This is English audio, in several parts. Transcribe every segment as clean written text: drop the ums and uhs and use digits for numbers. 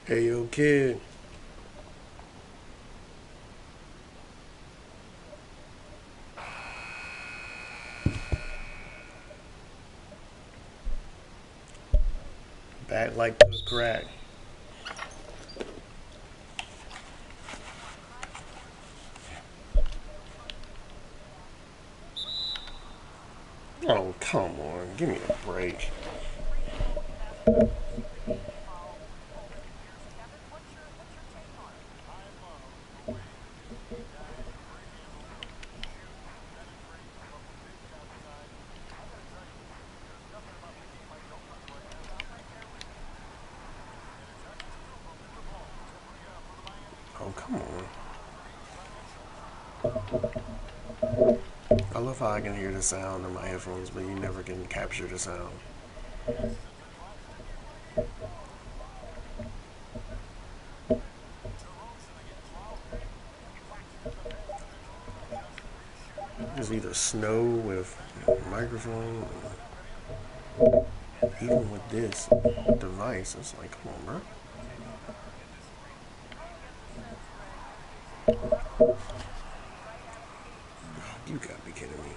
Hey, yo, kid. Back like the crack. Oh, come on. Give me a break. Oh, come on. I love how I can hear the sound in my headphones, but you never can capture the sound. There's either snow with microphone, even with this device. It's like, come on, bro. You gotta be kidding me.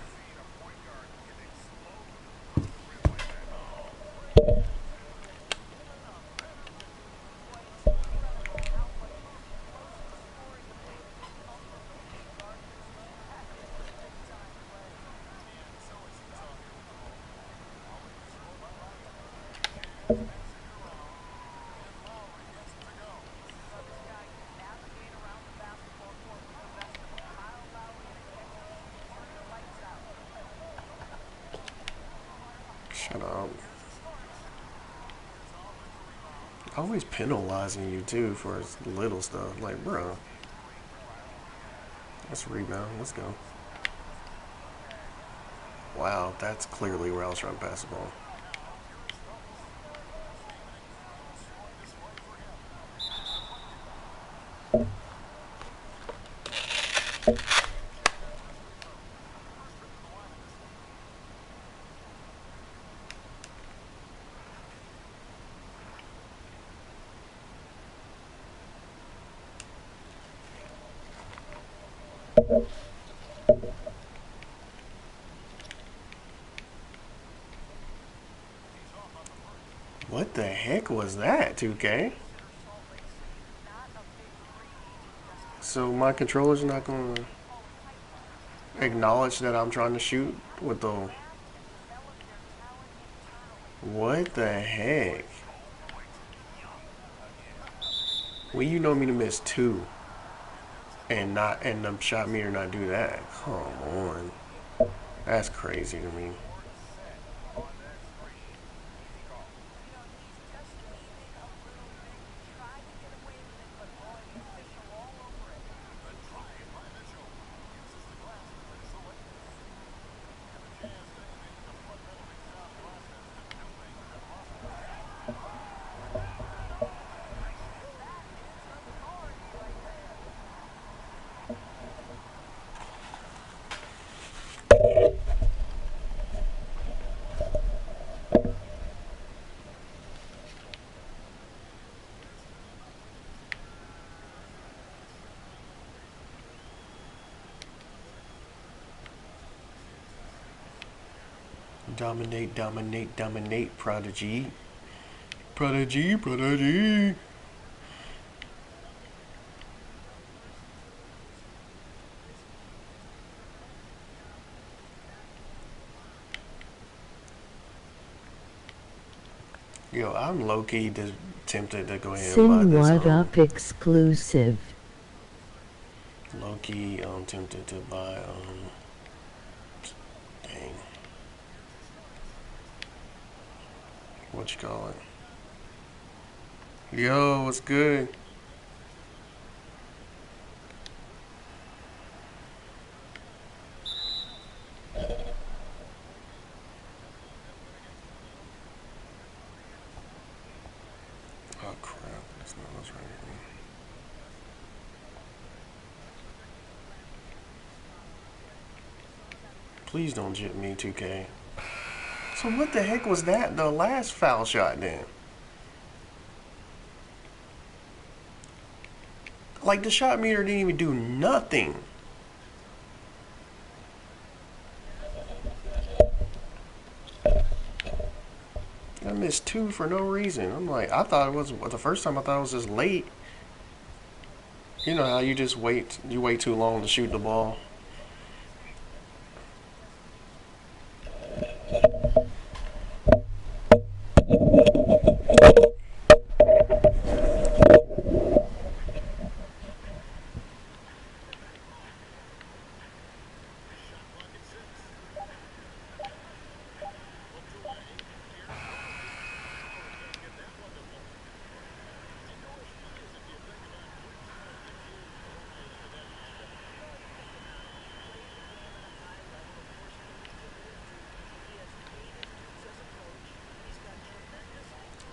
Shut up. Always penalizing you, too, for little stuff. Like, bro, let's rebound. Let's go. Wow, that's clearly where I was trying to pass the ball. What the heck was that, 2K? So my controller's not going to acknowledge that I'm trying to shoot with the... What the heck? Well, you know me to miss two and the shot meter not do that. Come on. That's crazy to me. Dominate, dominate, dominate, Prodigy. Prodigy, Prodigy. Yo, I'm low-key tempted to go ahead and buy Sin this. What Up exclusive. Low-key, tempted to buy, dang. What you call it? Yo, what's good? Oh crap, that's not what's right here. Please don't jip me, 2K. So what the heck was that? The last foul shot then? Like the shot meter didn't even do nothing. I missed two for no reason. I'm like, I thought it was the first time. I thought it was just late. You know how you just wait, you wait too long to shoot the ball.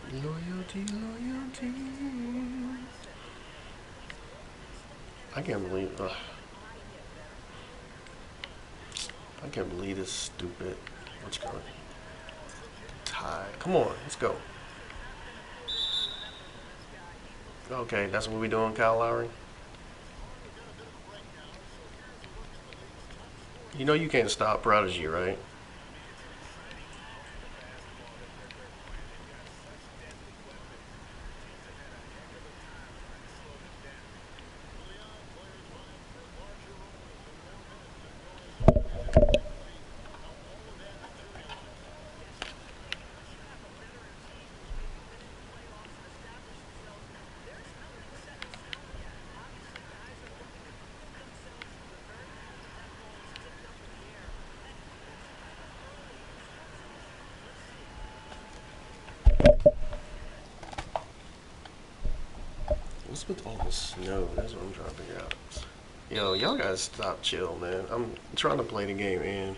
Loyalty, loyalty. I can't believe. I can't believe this stupid. What's going? Tie. Come on, let's go. Okay, that's what we doing, Kyle Lowry. You know you can't stop Prodigy, right? What's with all the snow? That's what I'm trying to figure out. Yo, y'all gotta stop chill, man. I'm trying to play the game and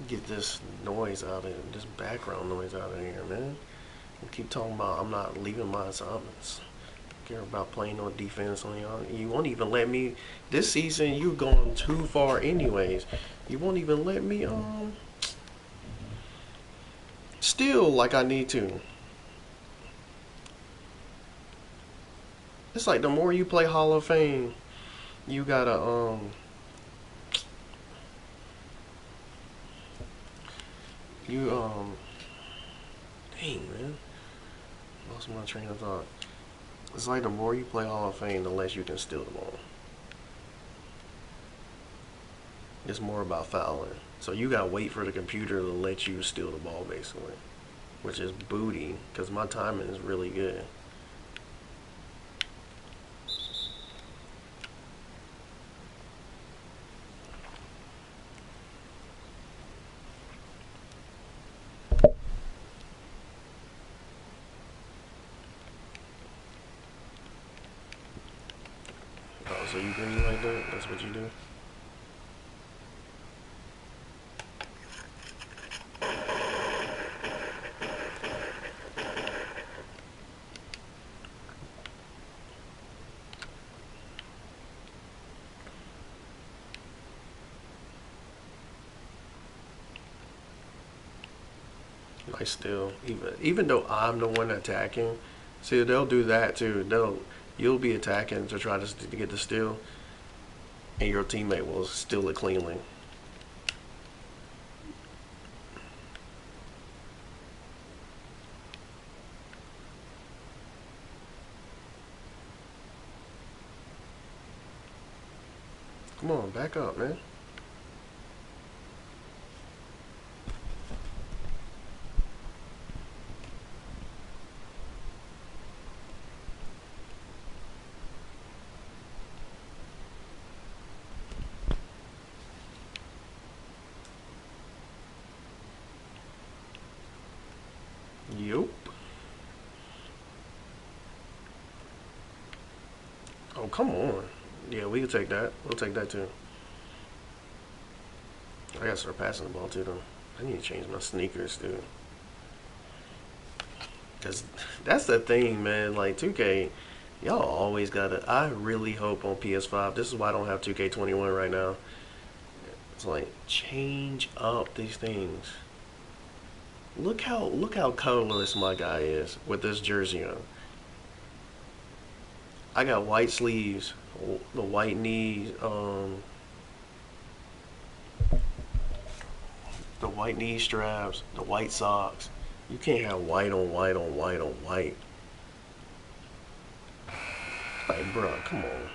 get this noise out of this background noise out of here, man. You keep talking about I'm not leaving my assignments. Care about playing on defense on y'all. You won't even let me. This season, you going too far, anyways. You won't even let me steal like I need to. It's like the more you play Hall of Fame, you gotta you dang man, lost my train of thought. It's like the more you play Hall of Fame, the less you can steal the ball. It's more about fouling. So you gotta wait for the computer to let you steal the ball, basically, which is booty because my timing is really good. Oh, so you green like that? That's what you do? I still, even though I'm the one attacking, see they'll do that too. You'll be attacking to try to get the steal, and your teammate will steal it cleanly. Come on, back up, man. Yup. Oh, come on. Yeah, we can take that. We'll take that too. I gotta start passing the ball to them. I need to change my sneakers, dude. Cause that's the thing, man. Like 2K, y'all always gotta. I really hope on PS5. This is why I don't have 2K21 right now. It's like change up these things. Look how colorless my guy is with this jersey on. I got white sleeves, the white knees, the white knee straps, the white socks. You can't have white on white on white on white. Like, bro, come on.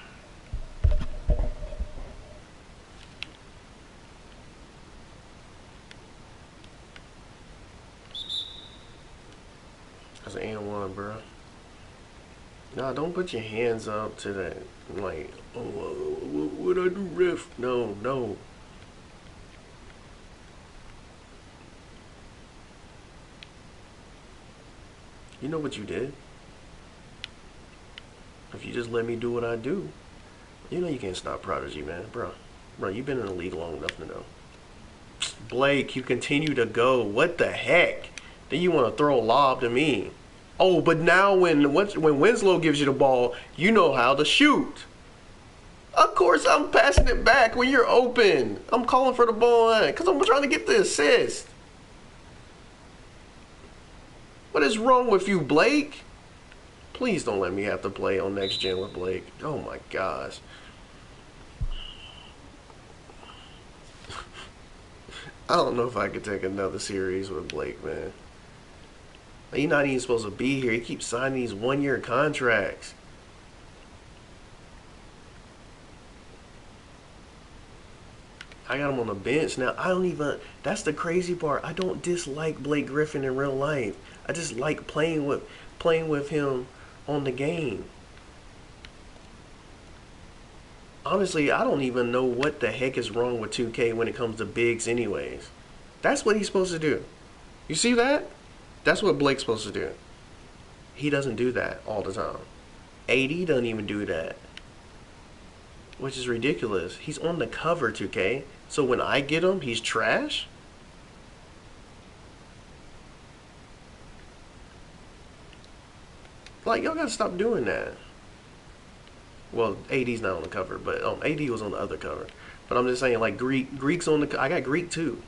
That's an and one, bro. Nah, don't put your hands up to that. Like, oh, what I do, ref? No, no. You know what you did? If you just let me do what I do, you know you can't stop Prodigy, man. Bro, you've been in the league long enough to know. Blake, you continue to go. What the heck? Then you want to throw a lob to me. Oh, but now when Winslow gives you the ball, you know how to shoot. Of course, I'm passing it back when you're open. I'm calling for the ball because I'm trying to get the assist. What is wrong with you, Blake? Please don't let me have to play on next gen with Blake. Oh my gosh. I don't know if I could take another series with Blake, man. He's not even supposed to be here. He keeps signing these 1-year contracts. I got him on the bench now. I don't even. That's the crazy part. I don't dislike Blake Griffin in real life. I just like playing with him on the game. Honestly, I don't even know what the heck is wrong with 2K when it comes to bigs, anyways. That's what he's supposed to do. You see that? That's what Blake's supposed to do. He doesn't do that all the time. AD doesn't even do that, which is ridiculous. He's on the cover, 2K. So when I get him, he's trash? Like, y'all gotta stop doing that. Well, AD's not on the cover, but AD was on the other cover. But I'm just saying, like, Greek's on the. I got Greek too.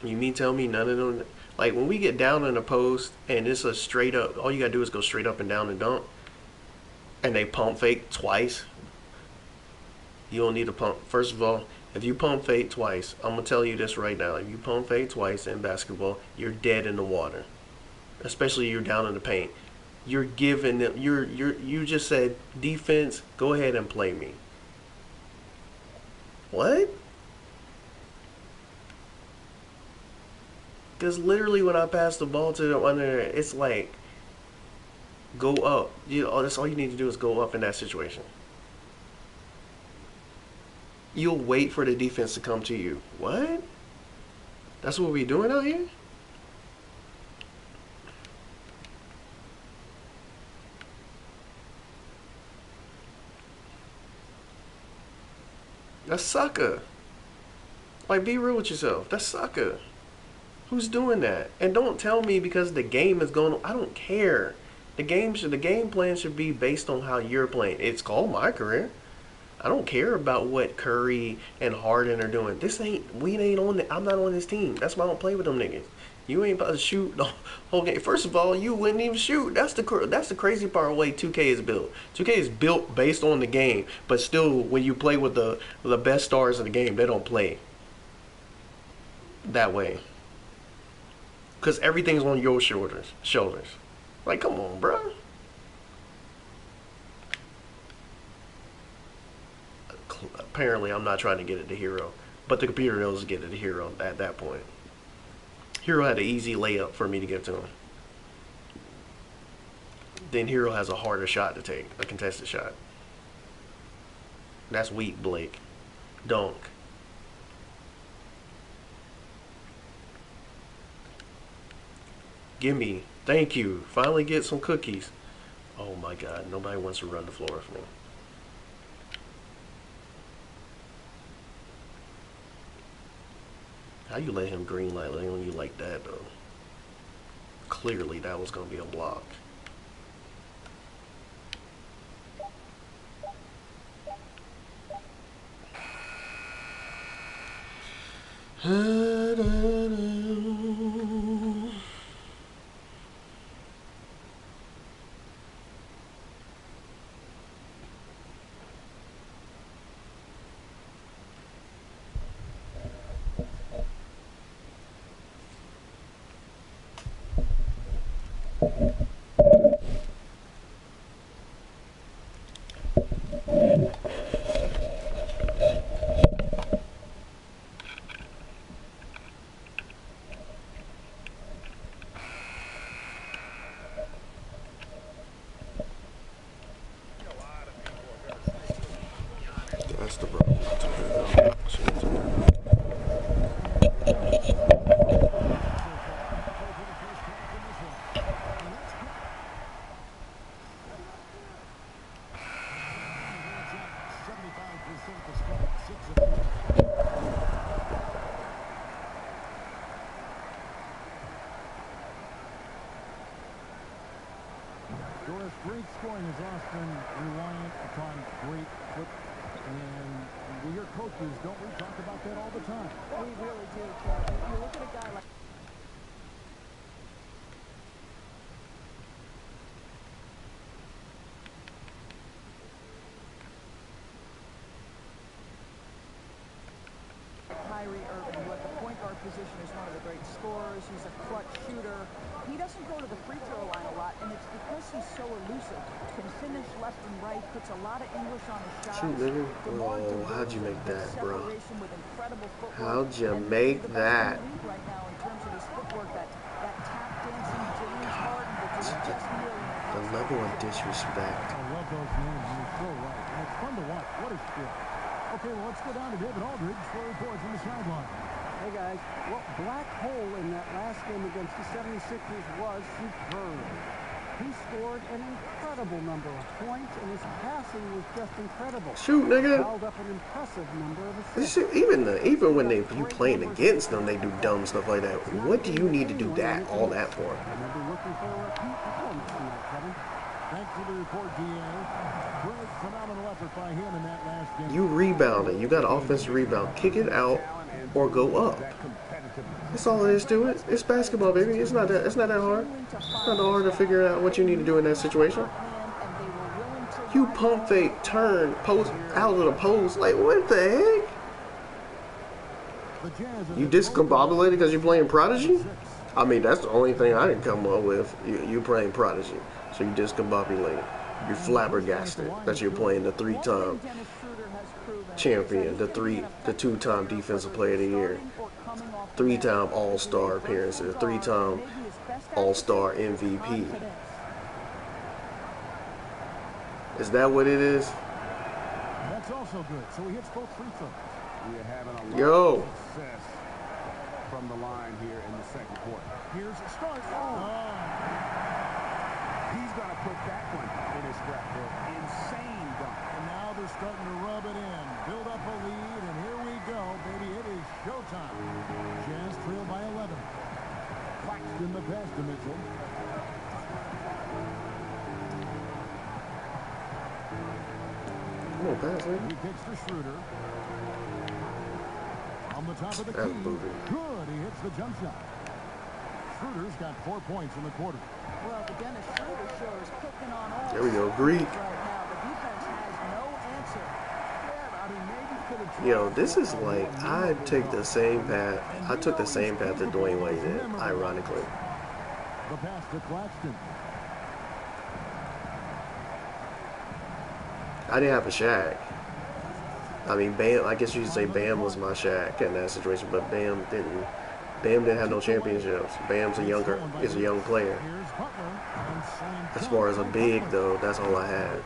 You mean tell me none of them? Like, when we get down in the post and it's a straight up, all you gotta do is go straight up and down and dunk, and they pump fake twice. You don't need to pump. First of all, if you pump fake twice, I'm gonna tell you this right now. If you pump fake twice in basketball, you're dead in the water. Especially you're down in the paint. You're giving them. You just said defense. Go ahead and play me. What? Because literally when I pass the ball to them under, it's like go up. That's all you need to do is go up in that situation. You'll wait for the defense to come to you. What? That's what we doing out here? That's sucker. Like, be real with yourself. That's sucker. Who's doing that? And don't tell me because the game is going. I don't care. The game plan should be based on how you're playing. It's called my career. I don't care about what Curry and Harden are doing. We ain't on I'm not on this team. That's why I don't play with them niggas. You ain't about to shoot the whole game. First of all, you wouldn't even shoot. That's the crazy part of the way 2K is built. 2K is built based on the game, but still, when you play with the best stars in the game, they don't play that way because everything's on your shoulders. Like, come on, bro. Apparently, I'm not trying to get it to Hero, but the computer knows to get it to Hero at that point. Hero had an easy layup for me to get to him. Then Hero has a harder shot to take, a contested shot. That's weak, Blake. Dunk. Gimme. Thank you. Finally get some cookies. Oh my god, nobody wants to run the floor for me. How you let him green light on you like that, though? Clearly that was going to be a block. That's the problem. Doris, great scoring is often reliant upon great foot, and we hear coaches, don't we, talk about that all the time? We really do, Kev. You look at a guy like Kyrie Irving, who at the point guard position is one of the great scorers. He's a clutch shooter. He doesn't go to the free throw line a lot, and it's because he's so elusive. Can finish left and right, puts a lot of English on his shots. Shoot, nigga. Oh, how'd you make that, bro? With incredible footwork. How'd you make that? Right now, in terms of his footwork, that tap dancing James Harden, which is just nearly The level of disrespect. I love those names, and you're so right. And it's fun to watch. What a skill. Okay, well, let's go down to David Aldridge for a report from the sideline. Hey, guys. Well, Black Hole in that last game against the 76ers was superb. He scored an incredible number of points, and his passing was just incredible. Shoot, nigga. Held up an impressive number of assists. Shit, even when you playing against them, they do dumb stuff like that. What do you need to do all that for? Maybe looking for a repeat performance tonight, Kevin. Thanks for the report, DA. Great, phenomenal effort by him in that last game. You rebounding. You got an offensive rebound. Kick it out or go up. That's all it is to it. It's basketball, baby. It's not that hard. It's not that hard to figure out what you need to do in that situation. You pump fake, turn, post out of the post. Like, what the heck? You discombobulated because you're playing Prodigy? I mean, that's the only thing I can come up with. You playing Prodigy. So you discombobulated. You're flabbergasted that you're playing the 3-time champion, the 2-time defensive player of the year, 3-time all-star appearances, 3-time all-star MVP. Is that what it is? That's also good. So he hits both free throws. We're having a Yo. lot of success from the line here in the second quarter. Here's a start. He's going to put that one in his scrapbook. Insane dunk. And now they're starting to rub it in. Build up a lead, and here we go, baby. It is showtime. Jazz trail by 11. Claxton the pass to Mitchell. Come on, pass, man. He kicks to Schroeder. On the top of the That's key. booty. Good. He hits the jump shot. Schroeder's got 4 points in the quarter. Well, the Dennis Schroeder show is cooking on all There we go, Greek. right now. The defense has no answer. Yeah, I mean, maybe could have Yo, this is like I take the same path. I took the same path that Dwayne Wade did, ironically. The pass to Claxton. I didn't have a Shaq. I mean, Bam. I guess you could say Bam was my Shaq in that situation, but Bam didn't. Bam didn't have no championships. Bam's a young player. Here's Butler. And slam As far as a big though, that's all I had.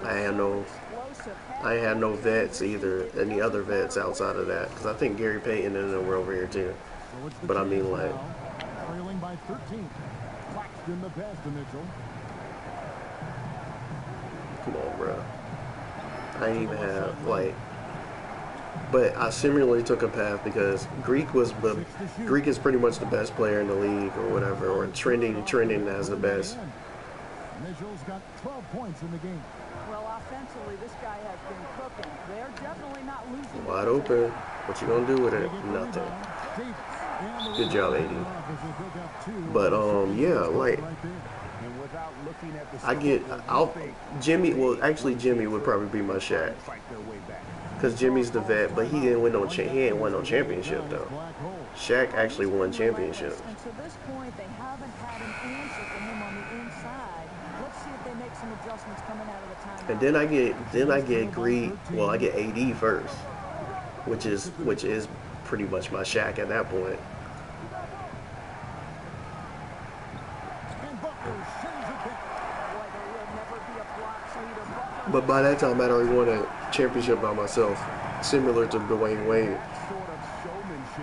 I had no vets either, any other vets outside of that, because I think Gary Payton and them were over here too. So it's the But I mean, Jazz like, now, trailing by 13. Claxton the pass to Mitchell. come on, bro. I didn't even have like. But I similarly took a path because Greek is pretty much the best player in the league or whatever, or trending as the best. Mitchell's got 12 points in the game. Well, offensively, this guy has been cooking. They're definitely not losing. Wide open. What you gonna do with it? Nothing. Good job, AD. But yeah, like And without looking at the I get, scoreboard, I'll Jimmy. Well, actually, Jimmy would probably be my Shaq, fight their way back. cause Jimmy's the vet, but he didn't win no. He ain't won no championship though. Shaq actually won championships. And to this point, they haven't had an answer for him on the inside. Let's see if they make some adjustments coming out of the timeout. And then I get Greed. Well, I get AD first, which is pretty much my Shaq at that point. But by that time, I'd already won a championship by myself, similar to Dwayne Wade.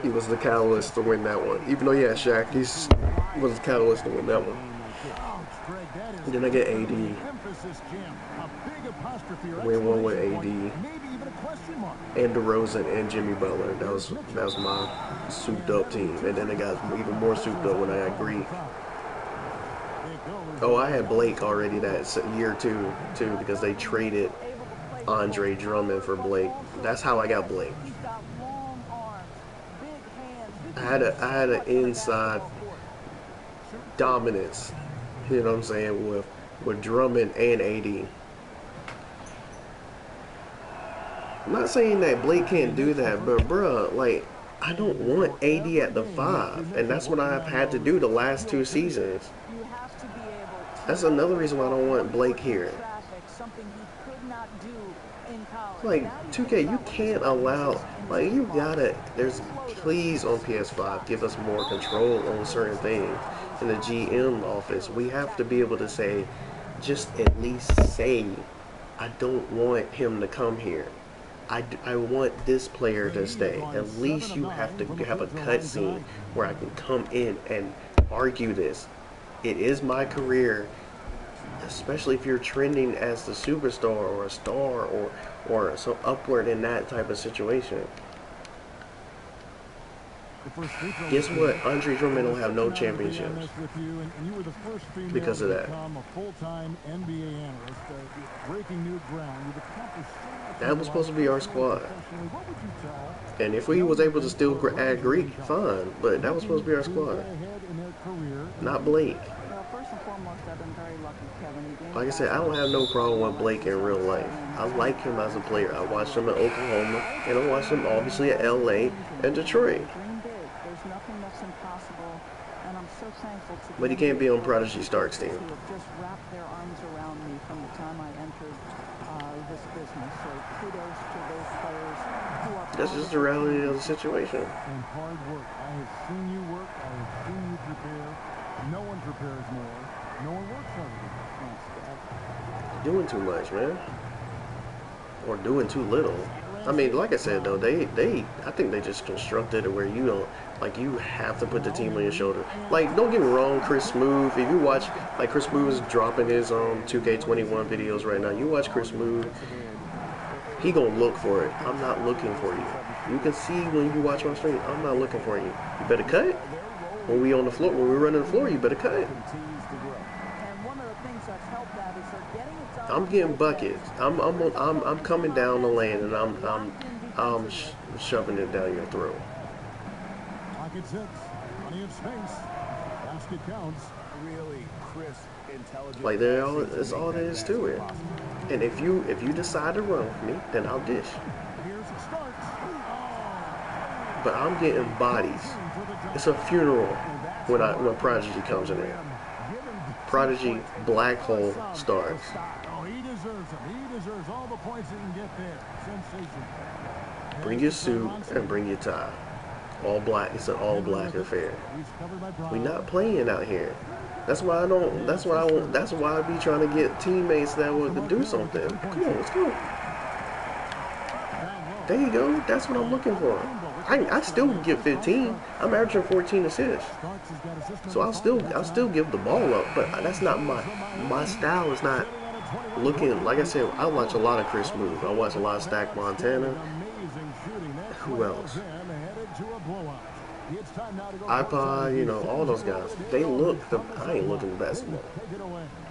He was the catalyst to win that one. Even though, yeah, Shaq, he was the catalyst to win that one. And then I get AD. Win one with AD. And DeRozan and Jimmy Butler. That was my souped up team. And then it got even more souped up when I got Greek. Oh, I had Blake already that year too, because they traded Andre Drummond for Blake. That's how I got Blake. I had an inside dominance, you know what I'm saying, with Drummond and AD. I'm not saying that Blake can't do that, but bruh, like, I don't want AD at the 5, and that's what I've had to do the last 2 seasons. That's another reason why I don't want Blake here. Like, 2K, you can't allow, like, you gotta, please on PS5, give us more control on certain things. In the GM office, we have to be able to say, just at least say, I don't want him to come here. I want this player to stay. At least you have to have a cutscene where I can come in and argue this. It is my career, especially if you're trending as the superstar or a star or so upward in that type of situation. Guess what? Andre Drummond will have no championships because of that. That was supposed to be our squad. And if we was able to still add Greek, fine. But that was supposed to be our squad. Not Blake. Like I said, I don't have no problem with Blake in real life. I like him as a player. I watched him in Oklahoma, and I watched him obviously at LA and Detroit. But he can't be on Prodigy Starks team. That's just the reality of the situation. And hard work. I have seen you work. I have seen you prepare. No one prepares more. No one works harder. Doing too much, man. Or doing too little. I mean, like I said though, I think they just constructed it where you don't, like, you have to put the team on your shoulder. Like, don't get me wrong, Chris Smooth, if you watch, like, Chris Smooth is dropping his 2K21 videos right now. You watch Chris Smooth, he gonna look for it. I'm not looking for you. You can see when you watch my stream, I'm not looking for you. You better cut. When we on the floor, when we run on the floor, you better cut. I'm getting buckets. I'm coming down the lane and I'm shoving it down your throat. Pocket 6. Plenty of space. Basket counts. Really crisp, intelligent. Like that's all there is to it. And if you decide to run with me, then I'll dish. Here's Starks. But I'm getting bodies. It's a funeral when Prodigy comes in there. Prodigy Black Hole Starks. Oh, he deserves them. He deserves all the points he can get there. Sensational. Bring your suit and bring your tie. All black. It's an all black affair. We're not playing out here. That's why I don't. That's why I want. That's why I be trying to get teammates that want to do something. Come on, let's go. There you go. That's what I'm looking for. I still get 15. I'm averaging 14 assists. So I'll still give the ball up, but that's not my style. Is not looking, like I said. I watch a lot of Chris Smooth. I watch a lot of Stack Montana. Who else? iPod, you know, all those guys. They look. I ain't looking the basketball.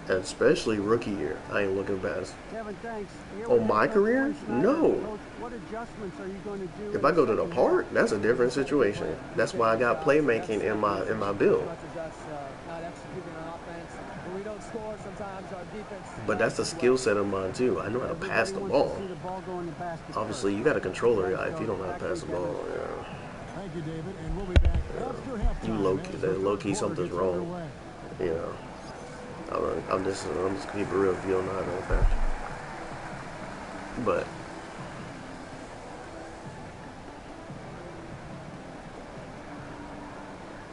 especially rookie year. I ain't looking past. Kevin, thanks. Here On with my head coach career? Roy Schneider. No. Coach, what adjustments are you going to do? If I go to the park, that's a different situation. That's why I got playmaking in my build. But that's a skill set of mine too. I know how to pass the ball. Obviously, you got a controller guy if you don't know how to pass the ball. Yeah. Thank you, David, and we'll be back after halftime. Low key something's wrong. You know. I'm just gonna keep it real if you don't know how to pass. But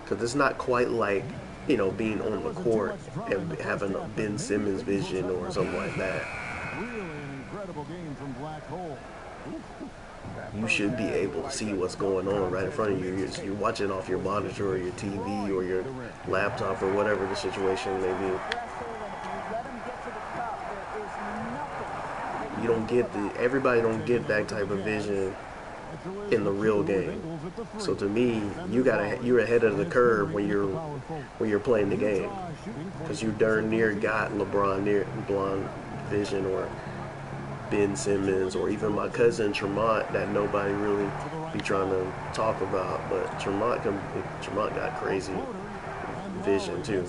because it's not quite like, you know, being on the court and having a Ben Simmons vision or something like that. Really an incredible game from Black Hole. You should be able to see what's going on right in front of you. You're watching off your monitor or your TV or your laptop or whatever the situation may be. You don't get everybody don't get that type of vision in the real game. So to me, you're ahead of the curve when you're playing the game, because you darn near got LeBron vision or Ben Simmons or even my cousin Tremont that nobody really be trying to talk about, but Tremont got crazy vision too.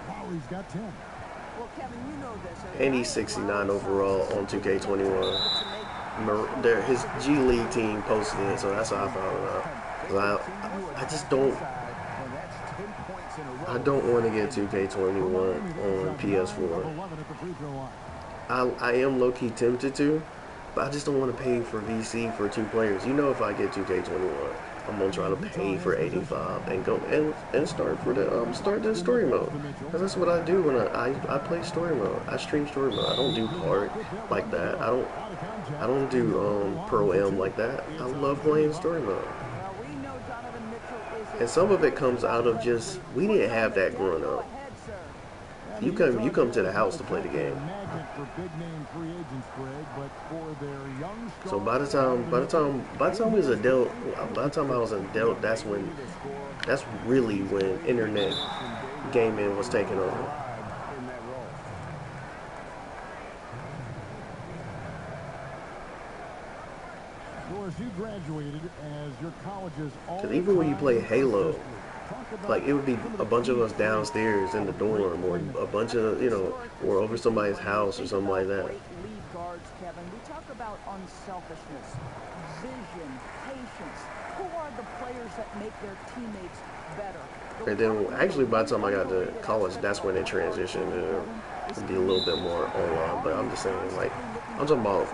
Lowry's got 10. Well, Kevin, you know this. And he's 69 overall on 2K21. His G League team posted it, so that's how I found it out. 'Cause I just don't want to get 2K21 on PS4. I am low-key tempted to, but I just don't want to pay for VC for 2 players. You know, if I get 2K21, I'm gonna try to pay for 85 and go and start the story mode. Cause that's what I do when I play story mode. I stream story mode. I don't do hard like that. I don't do pro am like that. I love playing story mode. And some of it comes out of just we didn't have that growing up. You come to the house to play the game. So by the time I was adult, by the time I was an adult, that's really when internet gaming was taking over. Because even when you play Halo, like it would be a bunch of us downstairs in the dorm, or a bunch of, you know, or over somebody's house or something like that. Kevin, we talk about unselfishness, vision, patience. Who are the players that make their teammates better? And then actually by the time I got to college, that's when it transitioned to be a little bit more online. But I'm just saying, like, I'm talking about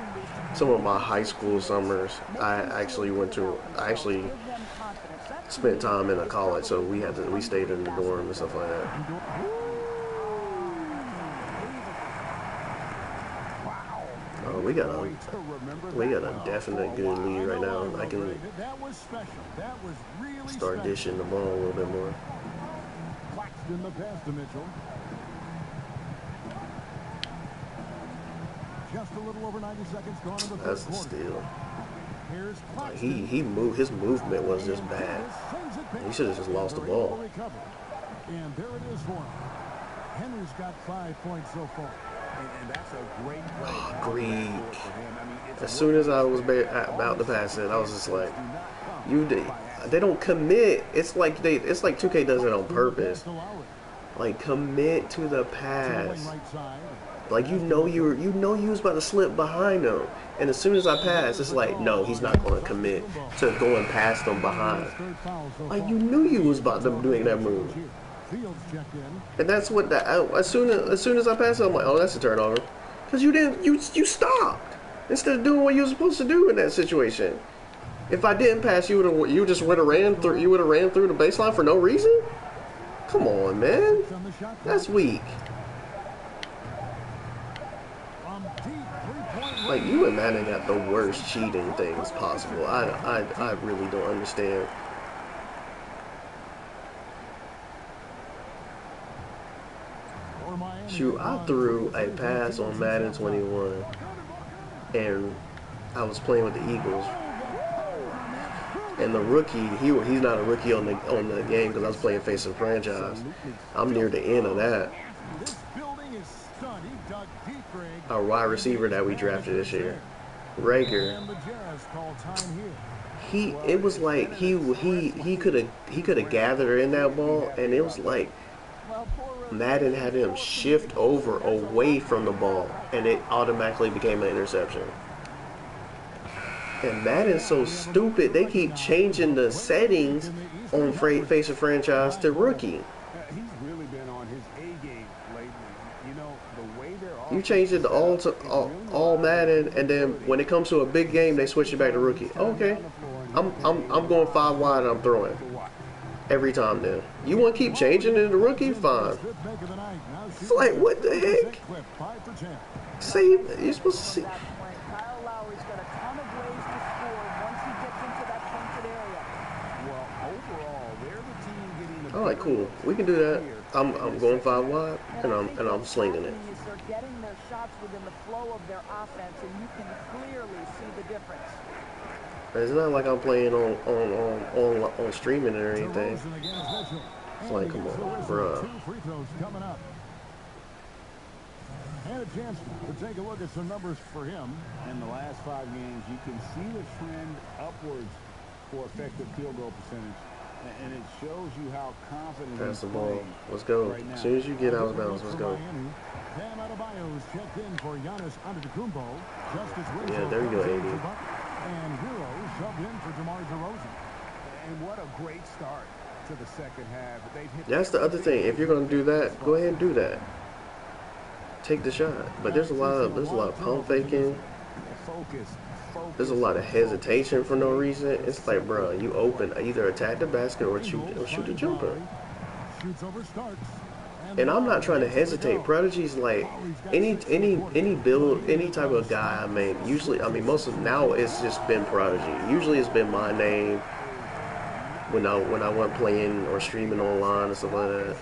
some of my high school summers. I actually spent time in a college, so we stayed in the dorm and stuff like that. We got a definite good lead right now. I can start dishing the ball a little bit more. Just a little over 90 seconds gone in the That's third a quarter. steal. His movement was just bad. He should have just lost the ball. And there it is for him. Henry's got 5 points so far. And that's a great play. Greek. As soon as I was about to pass it, I was just like, they don't commit. It's like 2K does it on purpose. Like, commit to the pass. Like, you know you was about to slip behind them, and as soon as I pass, it's like, no, he's not going to commit to going past them behind. Like, you knew you was about to doing that move, and that's what as soon as I pass it, I'm like, oh, that's a turnover, because you stopped instead of doing what you were supposed to do in that situation. If I didn't pass, you would have ran through the baseline for no reason. Come on, man, that's weak. Like, you and Madden got the worst cheating things possible. I really don't understand. Shoot, I threw a pass on Madden 21, and I was playing with the Eagles. And the rookie, he's not a rookie on the game because I was playing face of franchise. I'm near the end of that. This building is stunned. He dug deep, Greg. Our wide receiver that we drafted this year, Rager. And the Jazz call time here. It was like he could have gathered in that ball, and it was like Madden had him shift over away from the ball, and it automatically became an interception. And Madden's so stupid, they keep changing the settings on Face of Franchise to rookie. He's really been on his A game lately. You know, the way they're You change it to all Madden, and then when it comes to a big game, they switch it back to rookie. Okay, I'm going 5 wide and I'm throwing every time. Then you want to keep changing it to rookie? Fine. It's like, what the heck? Save. You're supposed to see. Kyle Lowry's got a ton of ways to score once he gets into that pointed area. Well, overall, they're the team getting the All right, cool. We can do that. I'm going 5 wide, and I'm slinging it. They're getting their shots within the flow of their offense, and you can clearly see the difference. It's not like I'm playing on streaming or anything. It's like, come on, bruh. 2 free throws coming up. And a chance to take a look at some numbers for him. In the last 5 games, you can see the trend upwards for effective field goal percentage. And it shows you how confident Pass he's the ball. playing Let's go. right now. As soon as you get out of bounds, let's go. Bam Adebayo's checked in for Giannis Antetokounmpo. Justice Yeah, there you go, AD. And Hero subbed in for DeMar DeRozan. And what a great start to the second half. They've hit That's the other thing. If you're gonna do that, go ahead and do that. Take the shot. But there's a lot of pump faking. focus. There's a lot of hesitation for no reason. It's like, bro, you open, either attack the basket or shoot the jumper. Shoots over Starks. And I'm not trying to hesitate. Prodigy's like any build, any type of guy I make. Usually, I mean, most of now it's just been Prodigy. Usually it's been my name when I went playing or streaming online and stuff like that.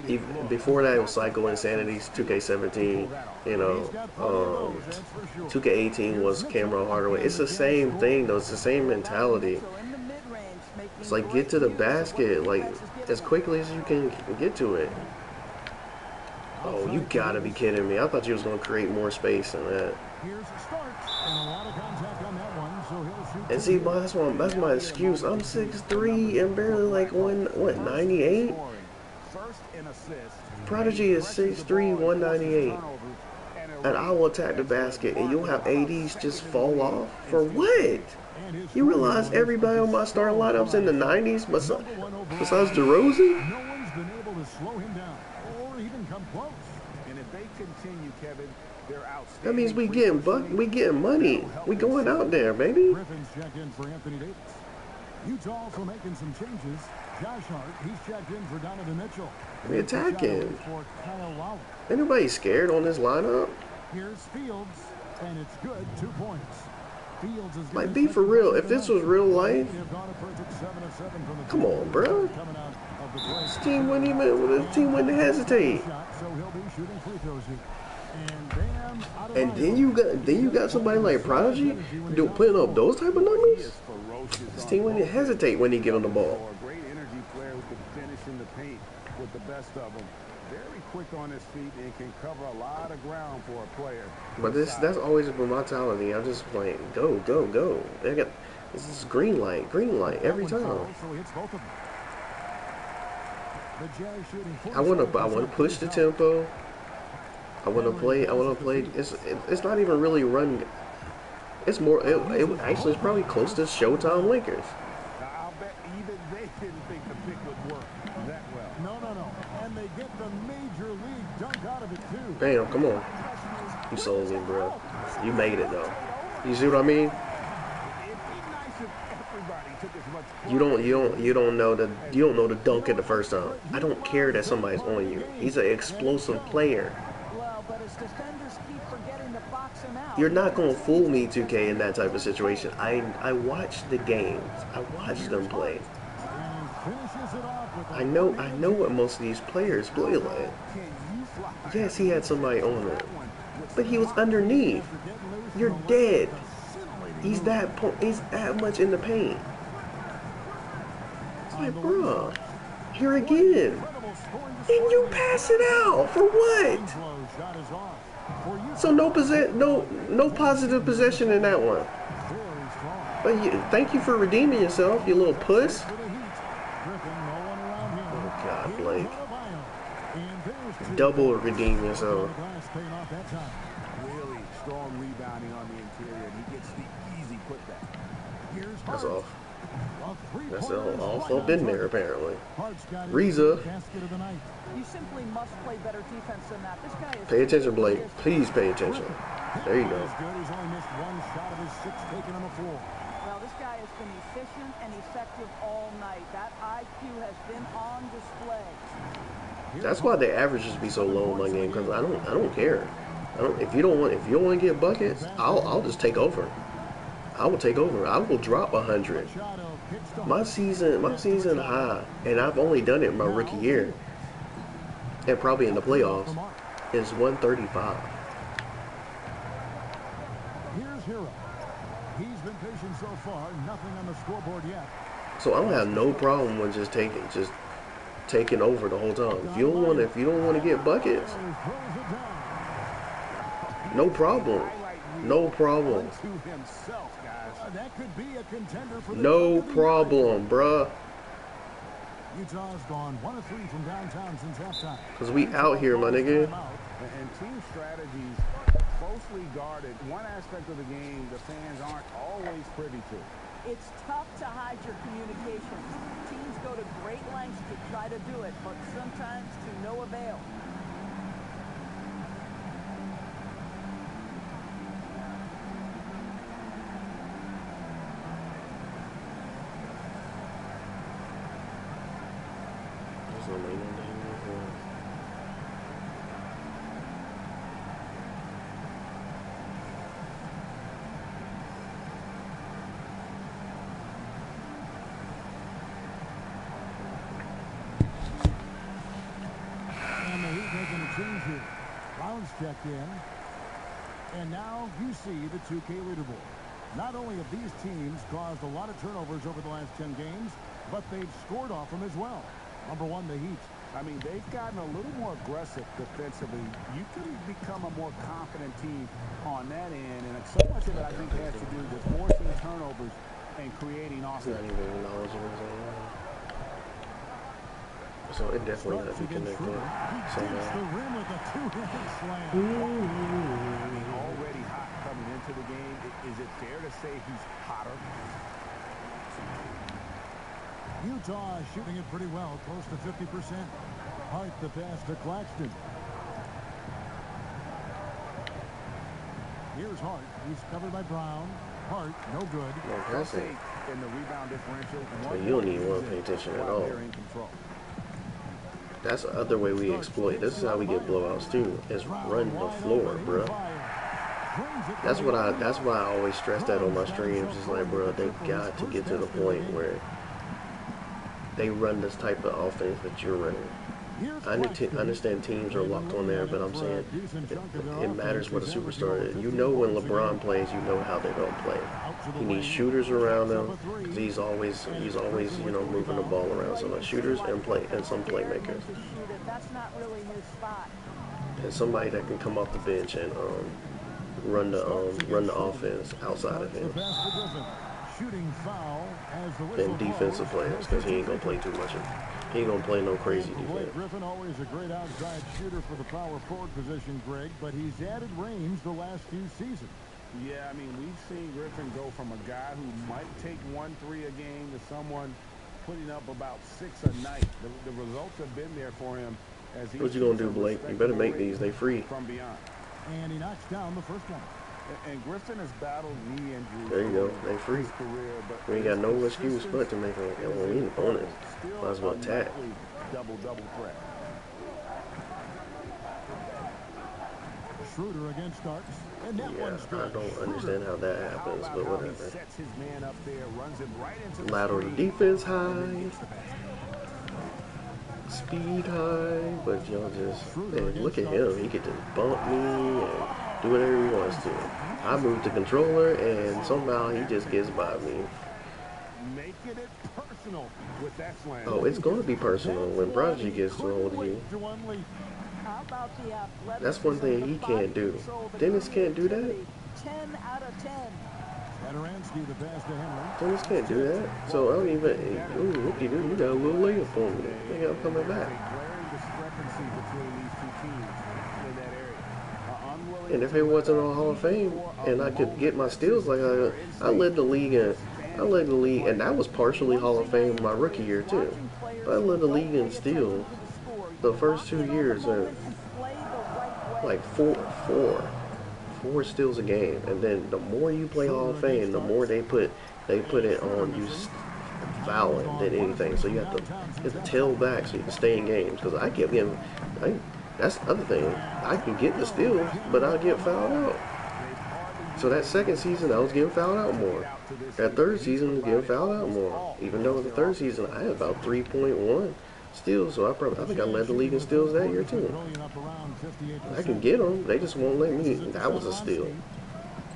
Even before that, it was Psycho Insanity's 2K17. You know, 2K18 was Cameron Hardaway. It's the same thing though. It's the same mentality. It's like, get to the basket like as quickly as you can get to it. Oh, you gotta be kidding me! I thought you was gonna create more space than that. And see, that's my excuse. I'm 6'3" and barely like 98. Prodigy is 6'3", 198. And I will attack the basket and you'll have ADs just fall off? For what? You realize everybody on my starting lineups in the 90s besides DeRozan? No one's been able to slow him down or even come close. And if they continue, Kevin, they're outstanding. That means we getting money. We going out there, baby. Griffin's checked in for Anthony Davis. Utah also making some changes. Josh Hart, he's checked in for Donovan Mitchell. We attacking. For Kyle Lowry. Anybody scared on this lineup? Here's Fields, and it's good. 2 points. Fields is Like, be for real. If this was real life, come on, bro. This team wouldn't hesitate. So he'll be shooting free throws here. And then you got somebody like Prodigy putting up those type of numbers. This team wouldn't hesitate when he give him the ball. A great energy player who can finish in the paint with the best of them. Very quick on his feet and can cover a lot of ground for a player. But that's always been my mentality. I'm just playing go. This is green light every time. I want to push the tempo. I want to play. It's not even really run. It's more. It actually is probably close to Showtime Lakers. I'll bet even they didn't think the pick would work that well. No. And they get the major league dunk out of it too. Bam! Come on. You sold me, bro. You made it though. You see what I mean? You don't know the dunk it the first time. I don't care that somebody's on you. He's an explosive player. You're not gonna fool me, 2K, in that type of situation. I watch the games. I watch them play. I know what most of these players play like. Yes, he had somebody on him, but he was underneath. You're dead. He's that much in the paint. It's like, bro, here again. will score and And destroy you the pass Utah it out for what? Winslow shot is off. For So Utah, no positive possession in that one. very strong. But thank you for redeeming yourself, you little puss. For the Heat. Griffin, no one around him. Oh God, Here's Blake. Adebayo. And there's two. Double redeem On yourself. the glass, paying off that time. Really strong rebounding on the interior, and he gets the easy putback. Here's That's Hart. off. A That's three-pointer is also right been on there target. apparently. Hart's got his Reza. third basket of the night. You simply must play better defense than that. This guy is Pay attention, Blake. Please pay attention. There you go. He's good. He's only missed one shot of his 6 taken on the floor. Well, this guy has been efficient and effective all night. That IQ has been on display. That's why the averages be so low in my game, because I don't care. If you don't want to get buckets, I'll just take over. I will take over. I will drop 100. My season high, and I've only done it in my rookie year, and probably in the playoffs, is 135. Here's Hero. He's been patient so far. Nothing on the scoreboard yet. So I don't have no problem with just taking over the whole time. If you don't want to get buckets, no problem. No problem. To himself, guys. That could be a contender for the No dunk of the problem, bruh. year. Utah's gone 1 of 3 from downtown since halftime. Cause we out here, my nigga. And team strategies closely guarded. One aspect of the game the fans aren't always privy to. It's tough to hide your communications. Teams go to great lengths to try to do it, but sometimes to no avail. And the Heat making a change here. Brown's checked in. And now you see the 2K leaderboard. Not only have these teams caused a lot of turnovers over the last 10 games, but they've scored off them as well. Number 1, the Heat. I mean, they've gotten a little more aggressive defensively. You can become a more confident team on that end, and so much of it, I think, has to do with forcing turnovers and creating offense. Not even knowledgeable. So it definitely has to be connected He gets the somehow. rim with a 2-handed slam. I mean, already hot coming into the game. Is it fair to say he's hotter? Utah is shooting it pretty well, close to 50%. Hart the pass to Claxton. Here's Hart. He's covered by Brown. Hart, no good. No passing. In the rebound differential. So you don't even want to pay attention at all. They're in control. That's the other way we exploit. This is how we get blowouts too. Is run the floor, bruh. That's why I always stress that on my streams. It's like, bro, they got to get to the point where they run this type of offense that you're running. I understand teams are locked on there, but I'm saying it matters what a superstar is. You know when LeBron plays, you know how they're gonna play. He needs shooters around him because he's always moving the ball around. So like shooters and some playmakers. That's not really his spot. And somebody that can come off the bench and run the offense outside of him. Shooting foul as the whistle And defensive blows. players, because he ain't gonna play too much. He ain't gonna play no crazy Blake defense. Griffin, always a great outside shooter for the power forward position, Greg, but he's added range the last few seasons. Yeah, I mean, we've seen Griffin go from a guy who might take 1-3 a game to someone putting up about 6 a night. The results have been there for him. As What you gonna do, Blake? You better make these. They free. From beyond. And he knocks down the first one. And Griffin has battled knee injuries. There you go. They free. His career, but We ain't got no excuse but to make a lean opponent. still Might as well attack. Double threat. Schroeder against Starks. And that Yeah, one's good. I don't understand how that happens, but How he whatever. sets his man up there, runs him right into the Lateral screen, defense and then high, gets the basket. speed high, but y'all just look at him. He could just bump me and do whatever he wants to. I move the controller and somehow he just gets by me. Making it personal. personal with that slam. Oh, it's going to be personal when Prodigy gets to hold you. How about the athleticism, That's one thing the he body can't do. control, the Dennis can't do that. creativity. 10 out of 10. Satoransky, the pass to Henry. Dennis can't do that. So I don't even. Ooh, whoop-de-doo, you got a little layup on me. I think I'm coming back. Glaring discrepancy between these two teams in that area. And if it wasn't on Hall of Fame and I could get my steals like I led the league and that was partially Hall of Fame my rookie year too. But I led the league in steals the first 2 years and like four steals a game. And then the more you play Hall of Fame, the more they put it on you fouling than anything. So you have to tail back so you can stay in games. Because I kept getting, that's the other thing. I can get the steals, but I get fouled out. So that second season, I was getting fouled out more. That third season, I was getting fouled out more. Even though the third season, I had about 3.1 steals. So I think I led the league in steals that year too. I can get them. They just won't let me. That was a steal.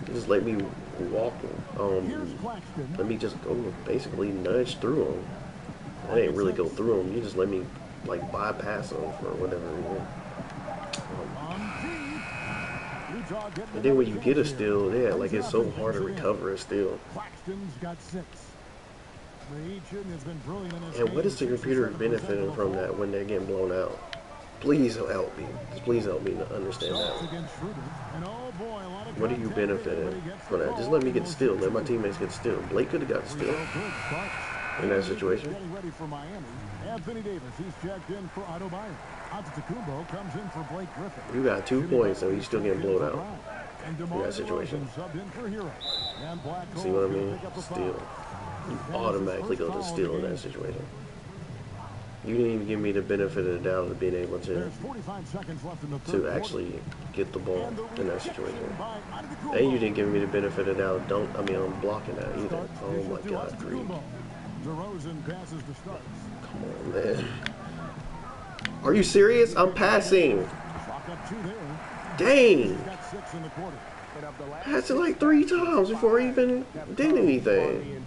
They just let me walk. Let me just go basically nudge through them. I didn't really go through them. You just let me like bypass them for whatever reason. And then when you get a steal, yeah, like it's so hard to recover a steal. And what is the computer benefiting from that when they're getting blown out? Please help me. Please help me to understand that. What are you benefiting from that? Just let me get the steal. Let my teammates get the steal. Blake could have got the steal in that situation. You got 2 points and you still getting blown out in that situation. See what I mean? Steal. You automatically go to steal in that situation. You didn't even give me the benefit of the doubt of being able to actually get the ball in that situation. And you didn't give me the benefit of the doubt. I'm blocking that either. Oh my God, Creed. Come on, man. Are you serious? I'm passing. Dang. Passed it like 3 times before I even did anything.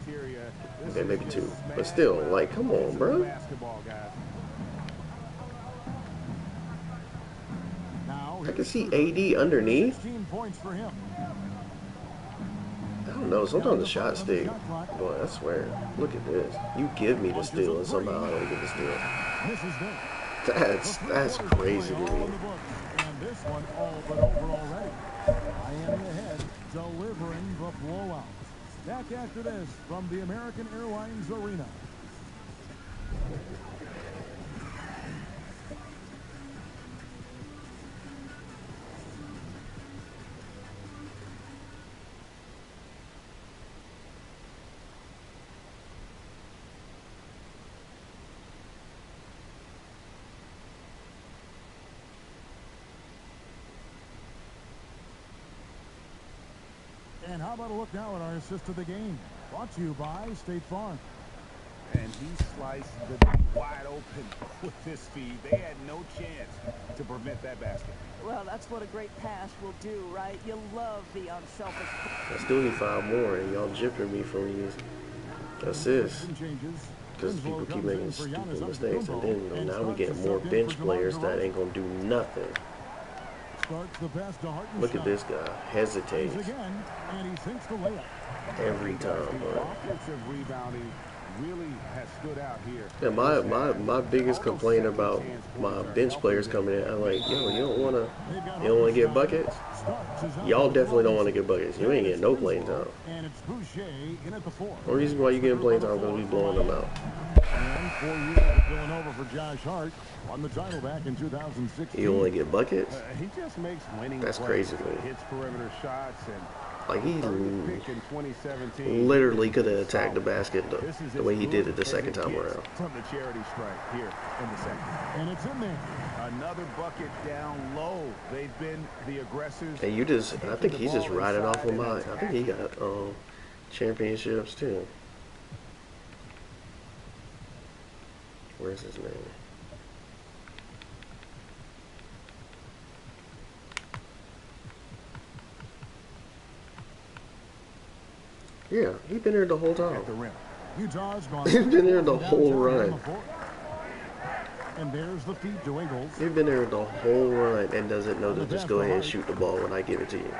Okay, maybe 2. But still, like, come on, bro. I can see AD underneath. I don't know. Sometimes the shot stick. Boy, I swear. Look at this. You give me the steal and somehow I don't get the steal. That's crazy to me. This one all but over already. Miami ahead, delivering the blowout. Back after this from the American Airlines Arena. And how about a look now at our assist of the game? Brought to you by State Farm. And he sliced the D wide open with his speed. They had no chance to prevent that basket. Well, that's what a great pass will do, right? You love the unselfish. I still need 5 more, and y'all jipping me from these assists. Because people keep making stupid mistakes. And then now we get more bench players that ain't going to do nothing. Look at this guy. Hesitates. Every time, bro. Offensive rebounding really has stood out here. Yeah, my biggest complaint about my bench players coming in, I'm like, yo, you don't wanna get buckets? Y'all definitely don't want to get buckets. You ain't getting no playing time. The reason why you getting playing time is because we blowing them out. And 4 years at Villanova for Josh Hart. Won the title back in 2016. You only get buckets? He just makes winning That's plays. crazy to me. Hits perimeter shots and like he pick in 2017. literally could have attacked the basket the way he did it the second time around. From the charity strike here in the second. And it's in there. Another bucket down low. They've been the aggressors. And I think he's just riding off of mine. I think he got championships too. Where's his name? Yeah, he been here the whole time. At the rim. Utah's gone. He's been there the whole downtown on run. the fourth. And there's the feed to Ingles. You've been there the whole run and doesn't know to just go ahead and shoot the ball when I give it to you.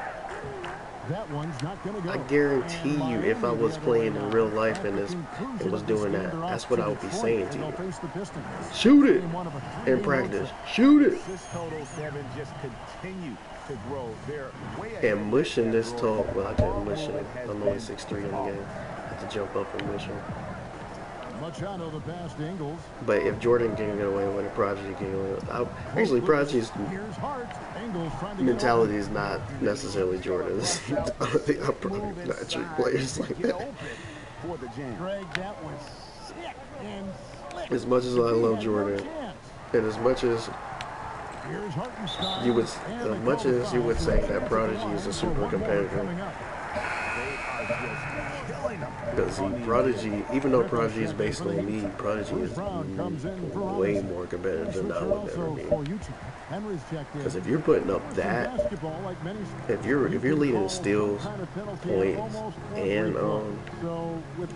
That one's not going to go. I guarantee you, if I was playing in real life and was doing that, that's what I would be saying to you. Shoot it in practice. Shoot it. Assist totals, Devin, just continue to grow. They're way ahead. And mushing this talk, well, I can't mush him. I'm only 6'3" in the game. I have to jump up and mush him. Machado the pass to Ingles. But if Jordan can get away with it, Prodigy can get away with it. Actually, Prodigy's Here's Hart. Ingles trying to mentality is not necessarily Jordan's. I think I'm probably not treat players like that. For the jam. Greg, that was sick and slick. As much as I love Jordan, and as much as Here's Hartenstein. you would, And as they much call as you would foul. say that Prodigy is a super competitor, Coming up. They are just killing them. because Prodigy, even though Prodigy is based on me, Prodigy is way more competitive than I would ever be. Because if you're putting up that, if you're leading in steals, points, and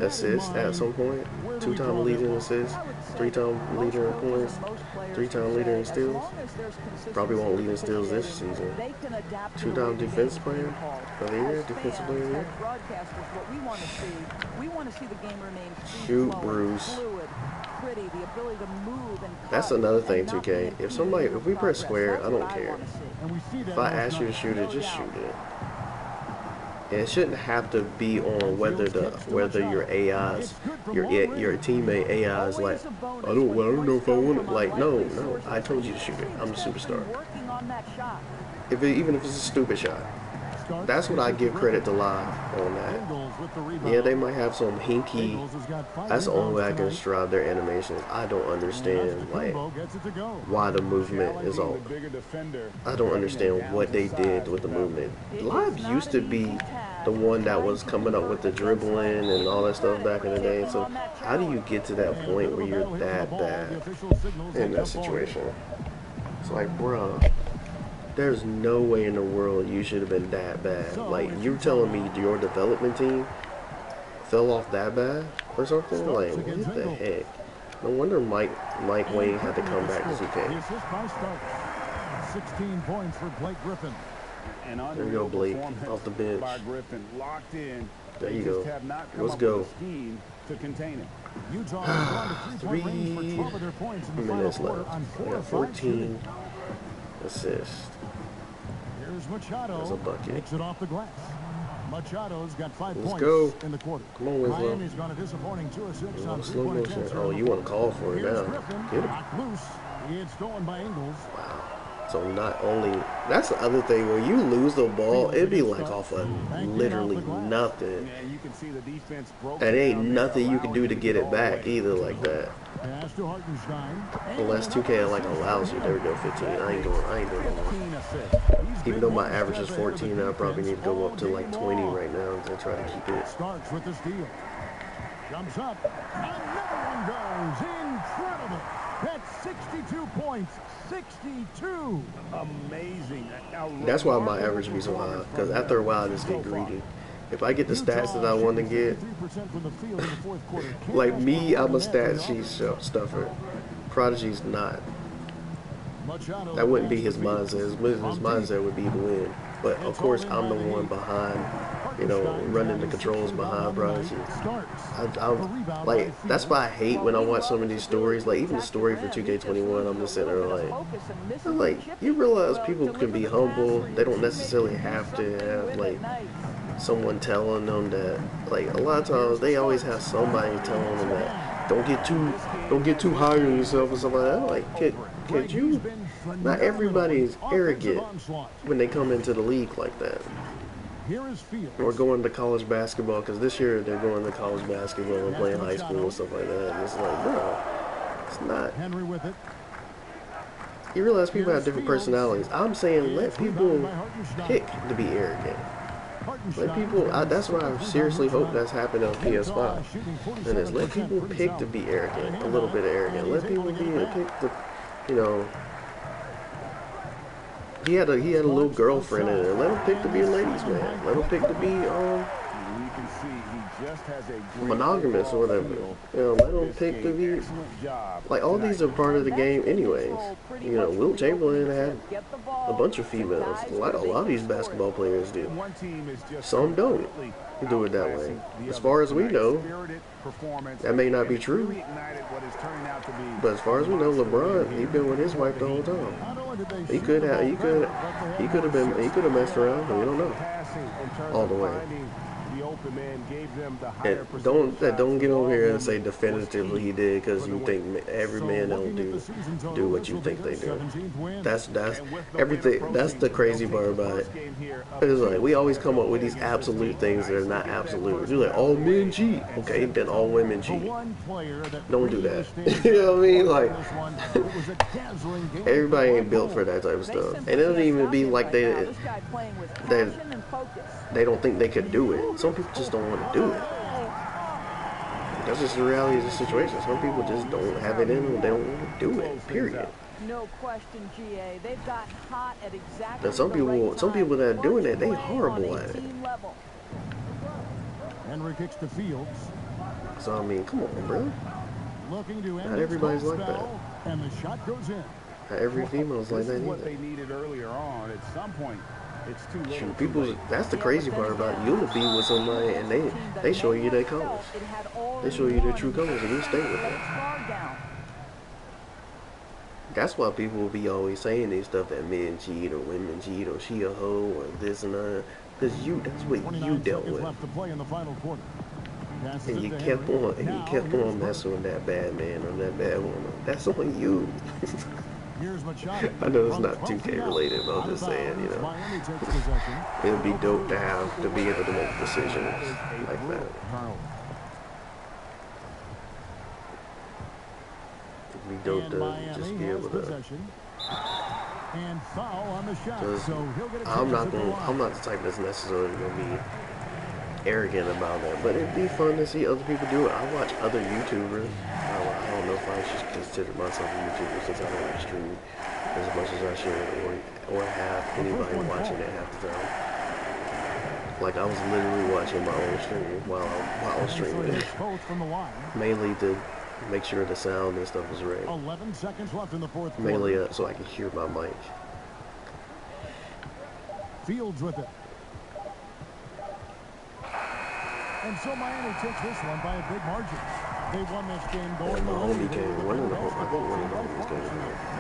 assists at some point, 2-time leader in assists, 3-time leader in points, 3-time leader in steals, probably won't lead in steals this season. 2-time defense player of the year, defensive player of the year. We want to see the game remain Shoot, Bruce. fluid, pretty, the ability to move and That's cut another thing, and not 2K. be If somebody, if we press square, I don't That's what care. wanna see. And we see that If I last ask you to night. shoot it, just shoot it. And it shouldn't have to be on whether your AI's, your teammate AI is like, I don't know if I want it. Like, no, I told you to shoot it. I'm a superstar. Working on that shot. Even if it's a stupid shot. That's what I give credit to Live on that. Ingles with the rebound. Yeah, they might have some hinky. Ingles has got 5 That's the only way I can rebounds describe their animations. I don't understand like Kumbo gets it to go. why the movement is all. I don't understand what they did with the movement. Live used to be the one that was coming up with the dribbling and all that stuff back in the day. So how do you get to that point where you're that bad in that situation? It's like, bro, there's no way in the world you should have been that bad. Like, you're telling me your development team fell off that bad or something? Like, what the heck? No wonder Mike Wayne had to come back to The 2K. assist by Starks. 16 points for Blake Griffin. There you go, Blake, off the bench. By Griffin, locked in. There They you just go. have not come Let's up go. with a scheme to contain it. Utah has gone to 3-point range for 12 of their points in the final Minutes quarter left. on I 4 got of 5 14 shooting. assists. Here's Machado. There's a bucket. Takes it off the glass. Machado's got 5 Let's points go. in the quarter. Come on, Winslow. Miami's gone a disappointing 2 of 6 on Slow 3-point motion. attempts. Oh, you want to call for it Here's now. Griffin. Get him. Knocked loose. It's stolen by Ingles. So not only, that's the other thing, when you lose the ball, it'd be like off of literally nothing. And you can see the defense broke And ain't down. nothing you can do to get it back either like that. Pass to Hartenstein. Unless 2K like allows you. There we go, 15. I ain't doing that. 15 assists. Even though my average is 14, I probably need to go up to like 20 right now to try to keep it. Starks with the steal. Jumps up. Another one goes. Incredible. That's 62 points. 62. Amazing. That's why my average be so high. Because after a while, I just get greedy. If I get the stats that I want to get, 53% from the field in the fourth quarter. like me, I'm a stat sheet stuffer. Prodigy's not. Machado That wouldn't be his mindset. His mindset would be to win. But of course, I'm the one behind, running the controls behind Prodigy. I'm like, that's why I hate when I watch some of these stories. Like even the story for 2K21, I'm just sitting there like, you realize people can be humble. They don't necessarily have to have like someone telling them that. Like a lot of times, they always have somebody telling them that don't get too high on yourself or something like that. Like, could you? Not everybody is arrogant when they come into the league like that. Here is Fields. Or going to college basketball, because this year they're going to college basketball and playing high school and stuff like that. And it's like, bro, it's not. Henry with it. You realize people have different personalities. I'm saying let people pick to be arrogant. Let people. That's why I seriously hope that's happening on PS5. And it's let people pick to be arrogant, a little bit arrogant. Let people pick to, He had a little girlfriend in there. Let him pick to be a ladies' man. Let him pick to be see, he just has a great monogamous or overall whatever. feel You know, let for them this pick the game. V. Excellent job Like all these are tonight. part of the And that's game, been his anyways. role pretty You know, much Wilt from the opening Chamberlain had tip. Get the a ball bunch of to females. guys A where lot they of can these score it. basketball players do. One team is just Some don't completely do it that way. outclassing the As other far as we tonight. know, Spirited performance, that may not and be it's true. really ignited what is turning out to be But as far as we know, a monster LeBron, win he here been with his for wife the whole Heat. time. Not only did they He shoot could the have, ball he better, could, but they had he could have more been, he assists could have than messed they around. had. We don't know. Passing in terms All of the way. finding the open man gave them the And higher percentage don't shots get of over all here of and them say was definitively key he did because for the you win. think every So man don't looking at the season do total, what this you will be think their they do. 17th win. That's And with the win everything. That's the approaching, crazy they'll part take the about it. first game here up It's like to we always the come up with way these against this absolute team. things that are Nice to not get that absolute. first You're like, one out all of the men way cheat. and Okay, set then the all tone. women The cheat. one player that Don't do really that. stands You know what I mean? out Like in this one. It was a dazzling game everybody for ain't built Black for that type of They stuff. simply And it doesn't can't even stop be him like right they now. This guy playing with they passion and focus. they don't think they could do it. Some people just don't want to do it. That's just the reality of the situation. Some people just don't have it in them. They don't want to do it. Period. No question, GA. They've gotten hot at exactly And some the right people, time. that are doing Clutch that, they play horrible on a at it. team level. Henry kicks to Fields. So I mean, come on, bro. Looking to end Not this everybody's cold like that. spell, and the shot goes in. Not every female's like This that is what either. they needed earlier on. At some point, it's too little, Shoot, too people. late. That's the Yeah, crazy but then part about again, you'll be with somebody and they show you their colors. They show you their true colors and you stay with them. That's why people will be always saying these stuff that men cheat or women cheat or she a hoe or this and that. Because that's what you 29 dealt seconds with. left to play in the final quarter. Passes And it you to kept Henry. on, Now, here's messing with that bad man or that bad woman. That's on you. Here's Machado. I know it's From not 12 feet 2K out. related, but Out I'm of just saying, you bounds. know, Miami takes possession. it'd be dope to be able to make decisions like that. Turnover. It'd be dope And to Miami just be has able to. possession. And foul on the shot. Cause So he'll get a I'm chance not at the gonna. line. I'm not the type that's necessarily gonna be arrogant about that, but it'd be fun to see other people do it. I watch other YouTubers. I don't know if I should consider myself a YouTuber since I don't stream as much as I should, or have anybody watching it half the time. Like I was literally watching my own stream while I was streaming it, Both from the line. mainly to make sure the sound and stuff was right. 11 seconds left in the fourth quarter. Mainly so I can hear my mic. Fields with it. And so Miami takes this one by a big margin. They won this game going And my the homie way they came. did. One of the homies, I think one of the homies came.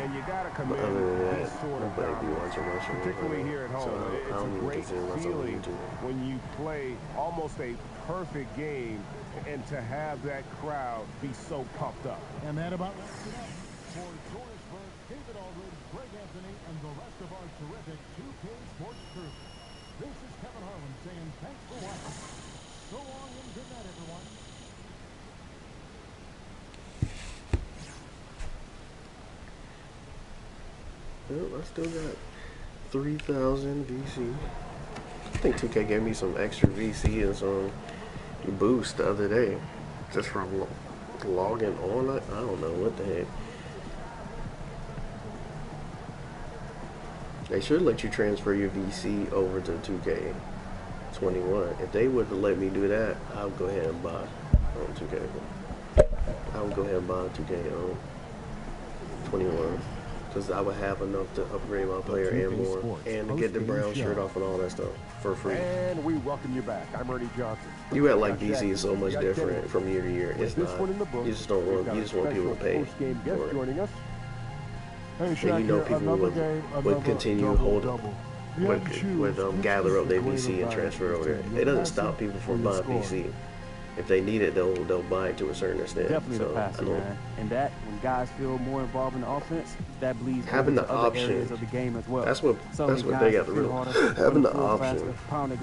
And you got to But commend other than that, this sort of nobody be dominance, watching my show. particularly here at So home. I It's don't a even great consider myself a feeling YouTuber. when you play almost a perfect game and to have that crowd be so pumped up. And that about wraps it up. For George Burke, David Aldridge, Greg Anthony, and the rest of our terrific 2K Sports crew. This is Kevin Harlan saying thanks for watching. So long and good night, everyone. Well, I still got 3,000 VC. I think 2K gave me some extra VC and some boost the other day. Just from logging on. I don't know what the heck. They should let you transfer your VC over to 2K21. If they would let me do that, I would go ahead and buy on 2K. I would go ahead and buy 2K21. Because I would have enough to upgrade my player and more. And to get the brown shirt off and all that stuff for free. And we welcome you back. I'm Ernie Johnson. You act like VC is so much different from year to year. It's not. You just don't want. You just want people to pay for it. Joining us. Hey, And Shaq you know here. people Another game, would another continue double. would gather up their VC and transfer over there. It doesn't stop people from buying VC. If they need it, they'll buy it to a certain extent. Definitely so the passing, man. And that, when guys feel more involved in the offense, that bleeds having over the to other option areas of the game as well. That's what they got to realize. Having the option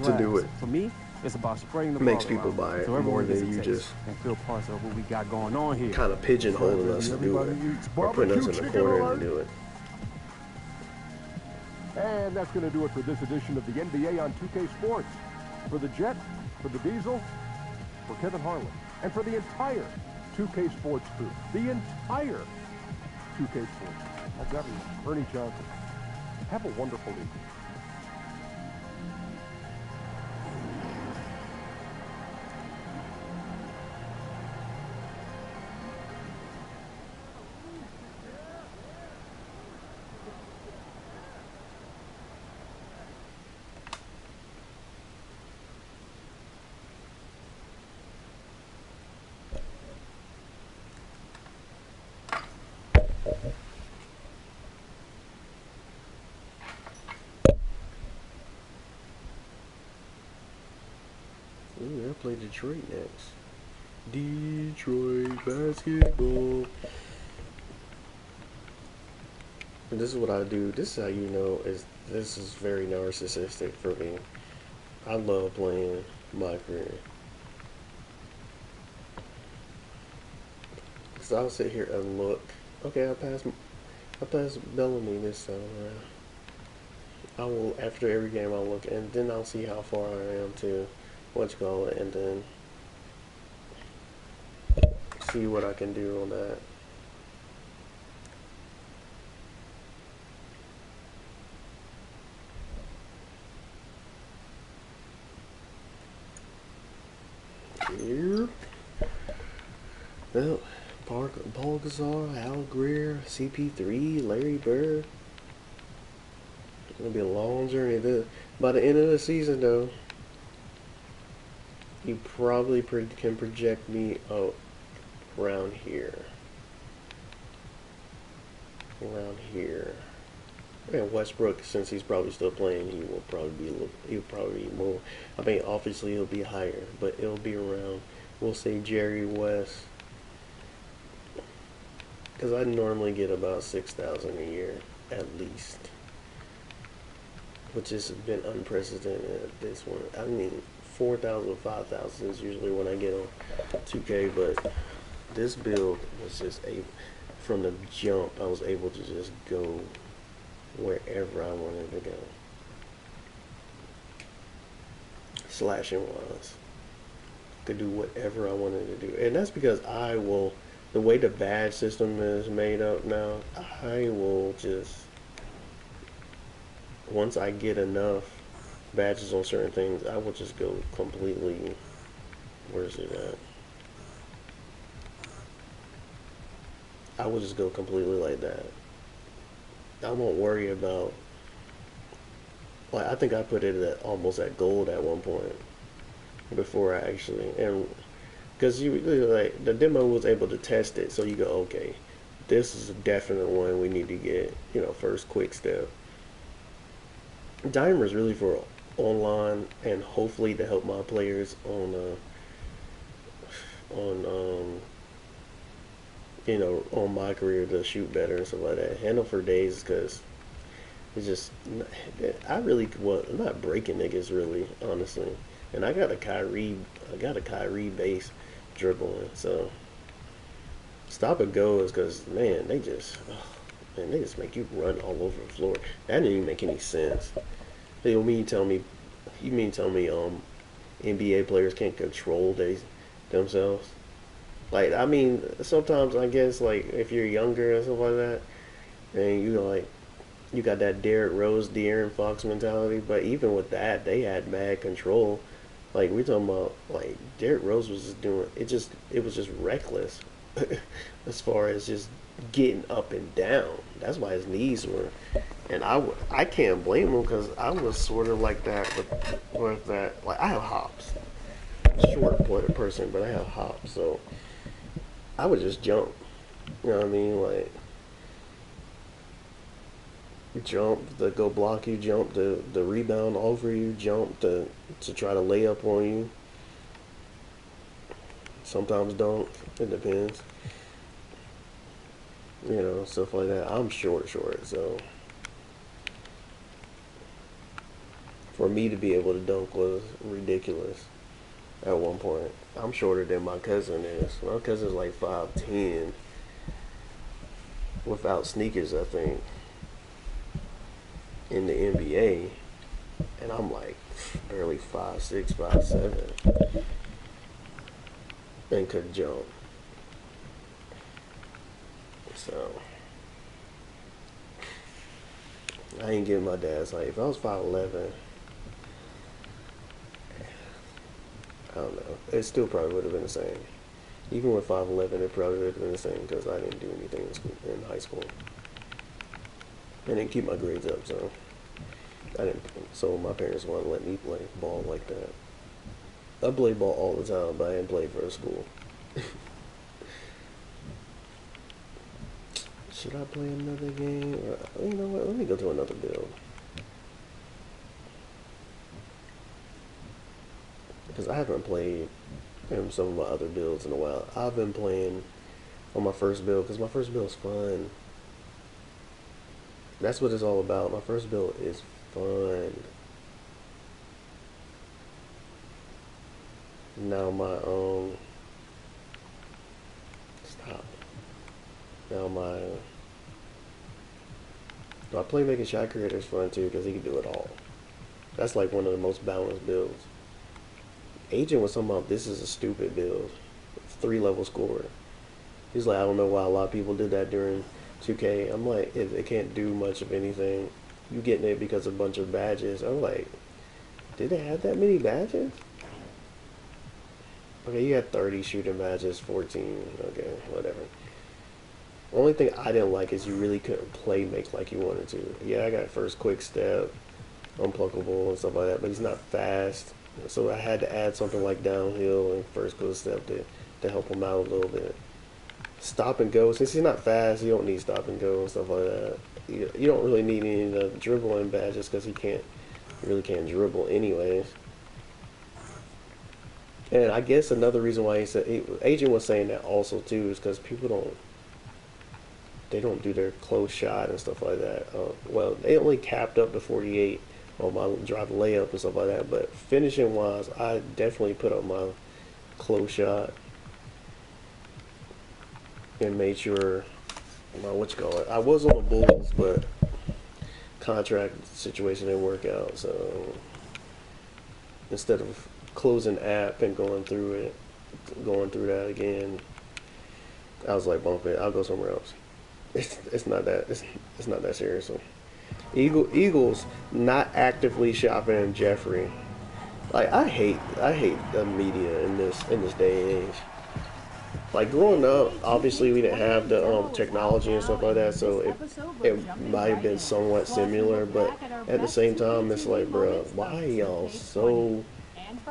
to do it For me, it's about spreading the makes ball people around, buy it so more everyone gets than a you taste just and feel parts of what we got going on here. kind of pigeonholing us to do it or putting us in the corner to do it. And that's going to do it for this edition of the NBA on 2K Sports. For the Jet, for the Diesel, for Kevin Harlan, and for the entire 2K Sports crew. The entire 2K Sports. That's everyone. Ernie Johnson. Have a wonderful evening. play Detroit next. Detroit basketball. And this is what I do. This is how you know this is very narcissistic for me. I love playing my career. So I'll sit here and look. Okay, I passed Bellamy this time around. I will, after every game I'll look, and then I'll see how far I am to what you call it, and then see what I can do on that. Here. Well, Paul Gasol, Al Greer, CP3, Larry Bird. It's gonna be a long journey. By the end of the season, though, you probably can project me out around here. Around here. And Westbrook, since he's probably still playing, he'll probably be more. I mean, obviously he'll be higher, but it'll be around. We'll say Jerry West, because I normally get about 6,000 a year at least, which has been unprecedented at this one. I mean, 4,000, 5,000 is usually when I get on 2K, but this build was just from the jump, I was able to just go wherever I wanted to go. Slashing wise, could do whatever I wanted to do, and that's because the way the badge system is made up now, I will just, once I get enough badges on certain things, I will just go completely, where's it at? I will just go completely like that. I won't worry about, like, I think I put it at almost at gold at one point before I actually, and because you like the demo was able to test it, so you go, okay, this is a definite one we need to get, first quick step. Dimer is really for online and hopefully to help my players on on my career to shoot better and stuff like that. Handle for days, because it's just, I'm not breaking niggas really, honestly. And I got a Kyrie base dribbling, so stop and go is because, man, they just make you run all over the floor. That didn't even make any sense. You mean tell me NBA players can't control themselves? Like, I mean, sometimes I guess, like, if you're younger and stuff like that, and you got that Derrick Rose, De'Aaron Fox mentality, but even with that, they had mad control. Like, we're talking about, like, Derrick Rose was just doing, it was just reckless as far as just getting up and down. That's why his knees were, and I can't blame him, because I was sort of like that with that, like, I have hops. Short person, but I have hops, so I would just jump. You know what I mean? Like, jump to go block you, jump to the rebound over you, jump to try to lay up on you. Sometimes don't. It depends. Stuff like that. I'm short, so for me to be able to dunk was ridiculous at one point. I'm shorter than my cousin is. My cousin's like 5'10", without sneakers, I think, in the NBA, and I'm like barely 5'6", 5'7", and could jump. So I ain't getting my dad's height. If I was 5'11", I don't know. It still probably would have been the same. Even with 5'11", it probably would have been the same, because I didn't do anything in high school. I didn't keep my grades up, so So my parents wanted to let me play ball like that. I played ball all the time, but I didn't play for a school. Should I play another game? Or, you know what? Let me go to another build. Because I haven't played some of my other builds in a while. I've been playing on my first build because my first build is fun. That's what it's all about. My first build is fun. Now my stop. Now my playmaking shot creator is fun too because he can do it all. That's like one of the most balanced builds. Agent was talking about this is a stupid build. 3-level scorer. He's like, I don't know why a lot of people did that during 2K. I'm like, it can't do much of anything. You getting it because of a bunch of badges. I'm like, did they have that many badges? Okay, you had 30 shooting badges, 14. Okay, whatever. Only thing I didn't like is you really couldn't play make like you wanted to. Yeah, I got first quick step, unpluckable and stuff like that, but he's not fast. So I had to add something like downhill and first quick step to help him out a little bit. Stop and go, since he's not fast, you don't need stop and go and stuff like that. You don't really need any of the dribbling badges because he really can't dribble anyways. And I guess another reason why Agent was saying that also too is because people don't do their close shot and stuff like that. Well, they only capped up to 48 on my drive layup and stuff like that. But finishing wise, I definitely put up my close shot and made sure I was on the Bulls, but contract situation didn't work out. So instead of closing app and going through that again, I was like, bump it. I'll go somewhere else. It's not that serious. So Eagles not actively shopping Jeffrey. Like I hate the media in this day and age. Like growing up, obviously we didn't have the technology and stuff like that, so it might have been somewhat similar, but at the same time, it's like, bro, why y'all so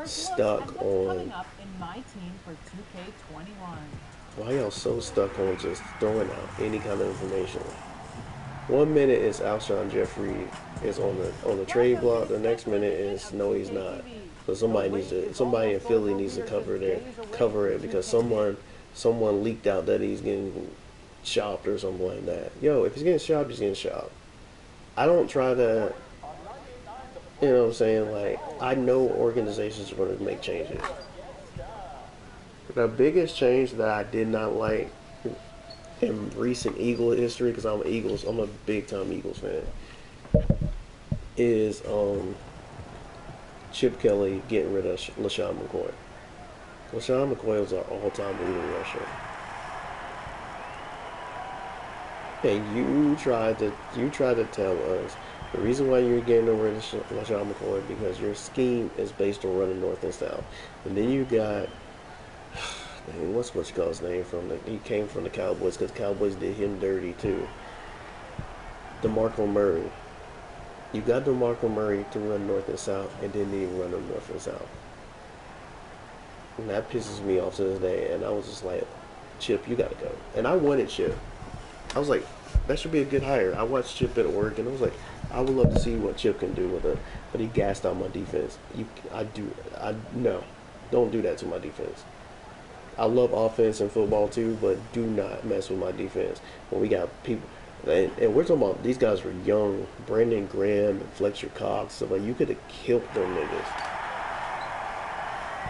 stuck on? Why y'all so stuck on just throwing out any kind of information? 1 minute is Alshon Jeffrey is on the trade block. The next minute is no, he's not. So somebody in Philly needs to cover it because someone leaked out that he's getting shopped or something like that. Yo, if he's getting shopped, he's getting shopped. I don't try to, you know what I'm saying? Like, I know organizations are going to make changes. The biggest change that I did not like in recent Eagle history, because I'm a big time Eagles fan, is Chip Kelly getting rid of LaShawn McCoy. LaShawn McCoy was our all-time leading rusher. And you tried to tell us the reason why you're getting rid of LaShawn McCoy because your scheme is based on running north and south. And then you got what's you call his name he came from the Cowboys because the Cowboys did him dirty too. DeMarco Murray. You got DeMarco Murray to run north and south and didn't even run them north and south. And that pisses me off to this day. And I was just like, Chip, you gotta go. And I wanted Chip. I was like, that should be a good hire. I watched Chip at work and I was like, I would love to see what Chip can do with it. But he gassed out my defense. No, don't do that to my defense. I love offense and football too, but do not mess with my defense. When we got people, and we're talking about these guys were young, Brandon Graham and Fletcher Cox, so like you could have killed them niggas.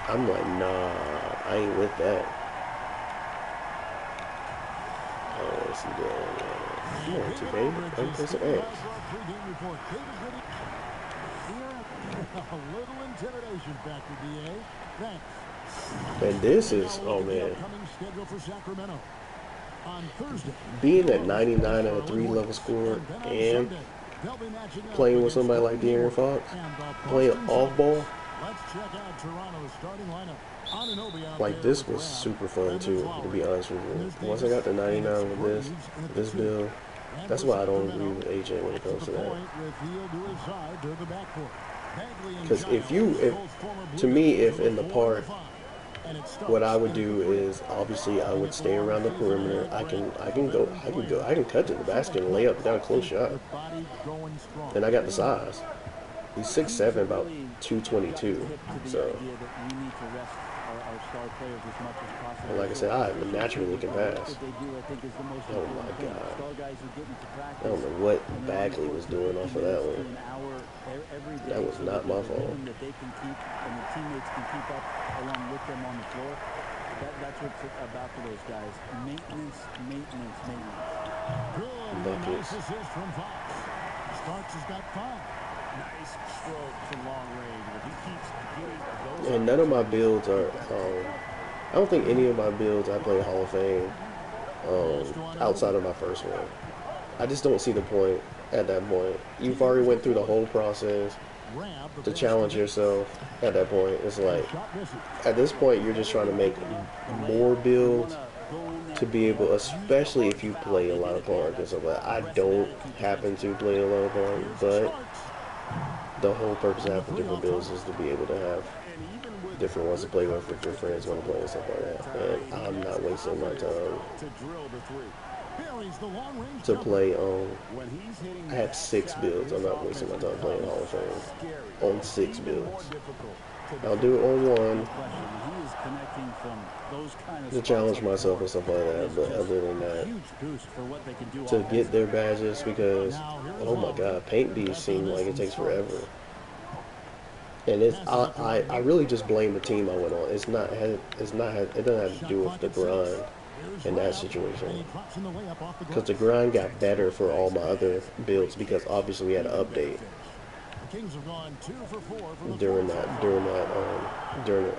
I'm like, nah, I ain't with that. Oh, let's see that. Come on, today, I'm pressing X. A little intimidation factor, DA. Thanks. And this is, oh man, being at 99 at a 3-level score and playing with somebody like De'Aaron Fox, playing off ball, like this was super fun too, to be honest with you. Once I got to 99 with this build, that's why I don't agree with AJ when it comes to that. Because if in the park, what I would do is obviously I would stay around the perimeter. I can cut to the basket and lay up without a close shot, and I got the size. He's 6'7", about Really 222. hip to the So, idea that we need to rest our star players as much as possible. and like I said, I naturally can The work pass. that they do, I think, is the most Oh my important thing. God. Star guys who get into I practice, don't know what and they're on the Bagley court was for doing 50 off of that minutes to one. an hour every day. That was so not that my there's a fault. rhythm that they can keep and the teammates can keep up along with them on the floor. That's what it's about for those guys. Maintenance, maintenance, maintenance. Good. And a nice assist from Fox. Starks has got 5. Nice strokes in long range. But he keeps getting those. And none of my builds are, I don't think any of my builds I play Hall of Fame outside of my first one. I just don't see the point at that point. You've already went through the whole process to challenge yourself at that point. It's like, at this point, you're just trying to make more builds to be able, especially if you play a lot of park and stuff like that. I don't happen to play a lot of park, but the whole purpose of having different builds is to be able to have different ones to play with your friends want to play and stuff like that. And I'm not wasting my time to play I have 6 builds. I'm not wasting my time playing Hall of Fame on 6 builds. I'll do it on one to challenge myself and stuff like that, but other than that, to get their badges, because oh my god, paint beasts seem like it takes forever. And I really just blame the team I went on. It doesn't have to do with the grind in that situation, because the grind got better for all my other builds, because obviously we had an update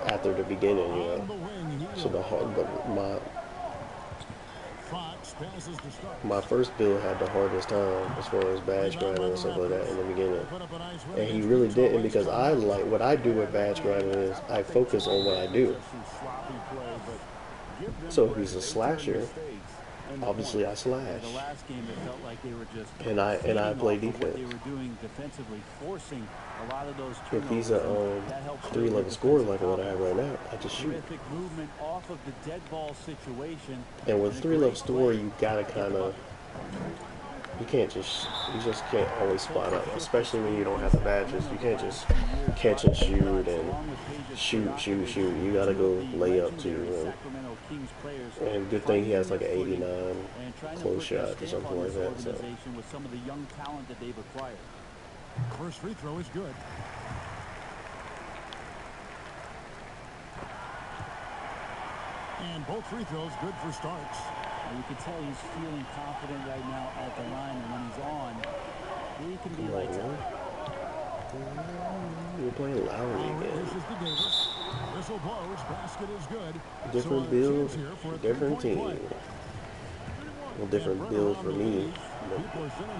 after the beginning, you know. So my first build had the hardest time as far as badge grinding and stuff like that in the beginning, and he really didn't, because I like what I do with badge grinding is I focus on what I do. So if he's a slasher, obviously I slash, and I play defense. If he's a 3-level scorer like what I have right now, I just shoot. And with 3-level scorer, you gotta kind of, you just can't always spot up, especially when you don't have the badges. You can't just catch and shoot and shoot. You gotta go lay up too. And good thing he has like an 89 close shot or something like that. So. First free throw is good. And both free throws good for Starks. You can tell he's feeling confident right now at the line, and when he's on, he can be lights out. We're playing Lowry again. This is the Davis. Whistle blows. Basket is good. Different build, different team. Well, different build for me.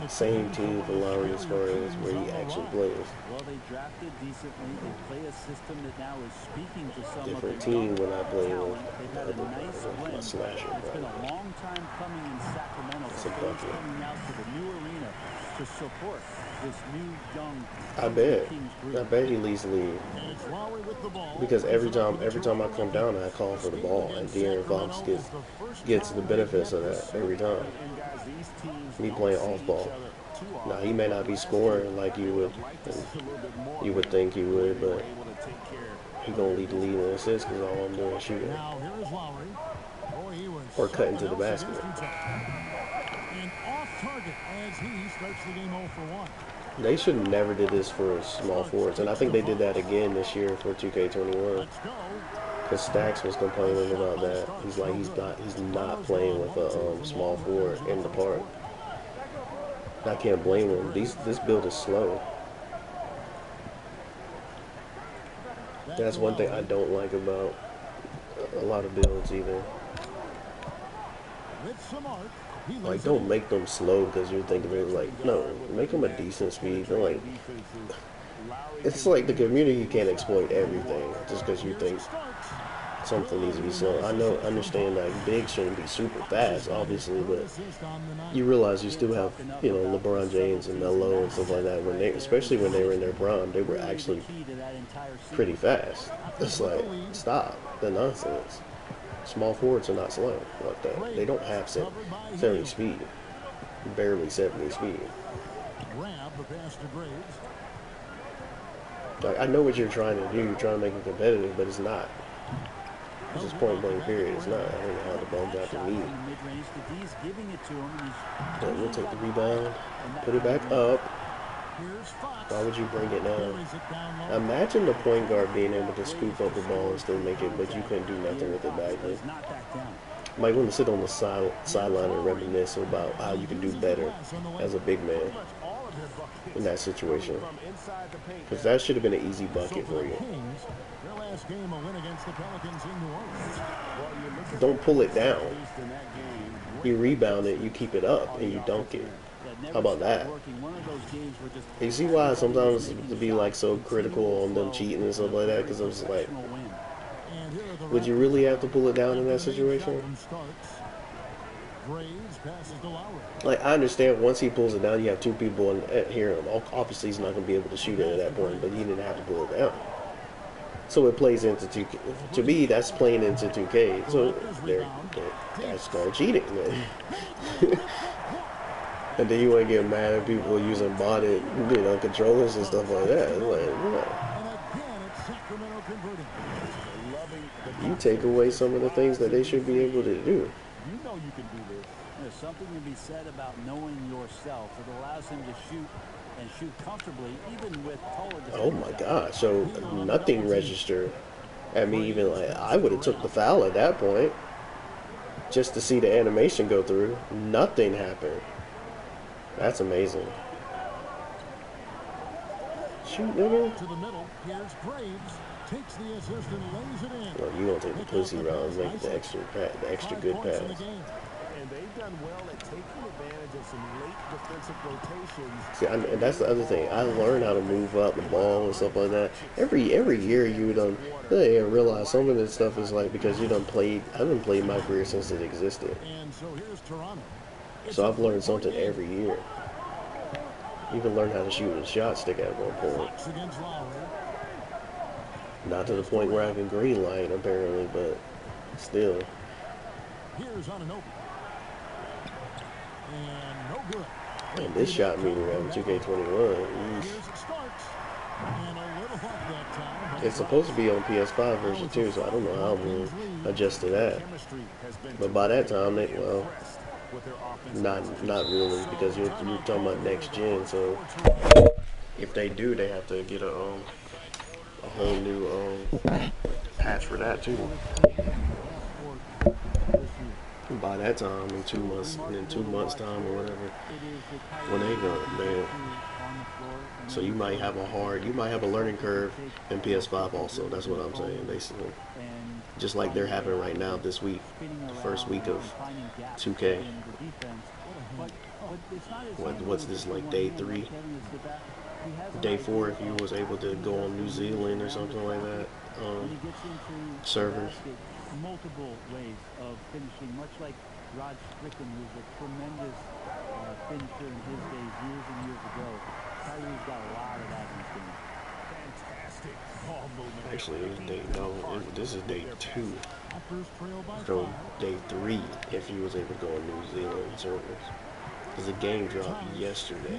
Same team for Lowry as far as where he actually plays. Well, they drafted decently. They play a system that now is speaking to some Different of team when I play They've had a nice blend. my slasher. It's been a long time coming in Sacramento. It's a Fans bucket. coming out to the new arena to support this new young I bet he leads the league, because every time I come down, I call for the ball, and De'Aaron Fox gets the benefits of that every time. Me playing off ball. Now he may not be scoring like you would think he would, but he gonna lead the league in assists because all I'm doing is shooting or cutting to the basket. And off target as he starts the game 0 for 1. They should have never did this for small forwards, and I think they did that again this year for 2K21. Because Stacks was complaining about that. He's like he's not playing with a small forward in the park. I can't blame him. This build is slow. That's one thing I don't like about a lot of builds either. Like, don't make them slow because you're thinking they're like, no, make them a decent speed. They're like, it's like the community can't exploit everything just because you think something needs to be slow. I understand that bigs shouldn't be super fast, obviously, but you realize you still have, you know, LeBron James and Melo and stuff like that. Especially when they were in their prime, they were actually pretty fast. It's like, stop the nonsense. Small forwards are not slow like that. They don't have 70 speed, barely 70 speed. Grab the pass to Graves. Like, I know what you're trying to do. You're trying to make it competitive, but it's not. It's just point blank period. It's not. I don't know how the ball got to me. Mid-range, the D's giving it to him, and he's But we'll take the rebound, put it back up. Why would you bring it down? Imagine the point guard being able to scoop up the ball and still make it, but you couldn't do nothing with it back then. not back down. Might want to sit on the sideline and reminisce about how you can do better as a big man in that situation. Because that should have been an easy bucket for you. Don't pull it down. You rebound it, you keep it up, and you dunk it. How about that? You see why sometimes to be like so critical on them cheating and stuff like that? Because I was like, would you really have to pull it down in that situation? Like, I understand once he pulls it down, you have two people here. Obviously, he's not going to be able to shoot it at that point, but he didn't have to pull it down. So it plays into 2K. To me, that's playing into 2K. So that's called cheating, man. And then you want to get mad at people using botted, controllers and stuff like that. It's like, you take away some of the things that they should be able to do. You know you can do this. There's something to be said about knowing yourself. It allows him to shoot and shoot comfortably, even with taller defenders. Oh my gosh! So nothing registered. I mean, even like I would have took the foul at that point, just to see the animation go through. Nothing happened. That's amazing. Shoot, nigga. To the middle. Here's Graves. Takes the assist and lays it in. Well, you gonna take the pussy route and make the extra good pass. And they've done well at taking advantage of some late defensive rotations. See, and that's the other thing. I learned how to move up the ball and stuff like that. Every year you done realize some of this stuff is like because you done played. I haven't played my career since it existed. And so here's Toronto. So I've learned something every year. You can learn how to shoot a shot stick at one point. Not to the point where I can green light apparently, but still. Here's on an open. And no good. And this shot meter on 2K21. It's supposed to be on PS5 version too, so I don't know how I'm going to adjust to that. But by that time, not really, because you're talking about next gen. So if they do, they have to get a whole new patch for that too. By that time, in 2 months time or whatever, when they go, man. So you might have a learning curve in PS5 also. That's what I'm saying, basically. Just like they're having right now this week, the first week of 2K. What's this, like day 3? Day 4 if you was able to go on New Zealand or something like that. Servers. Multiple ways of finishing, much like Rod Strickland, who's a tremendous finisher in his days, years and years ago. Kyrie's got a lot of that in his game. Fantastic ball movement. Actually, this is day 2. So day 3 if you was able to go on New Zealand servers. Because the game dropped yesterday.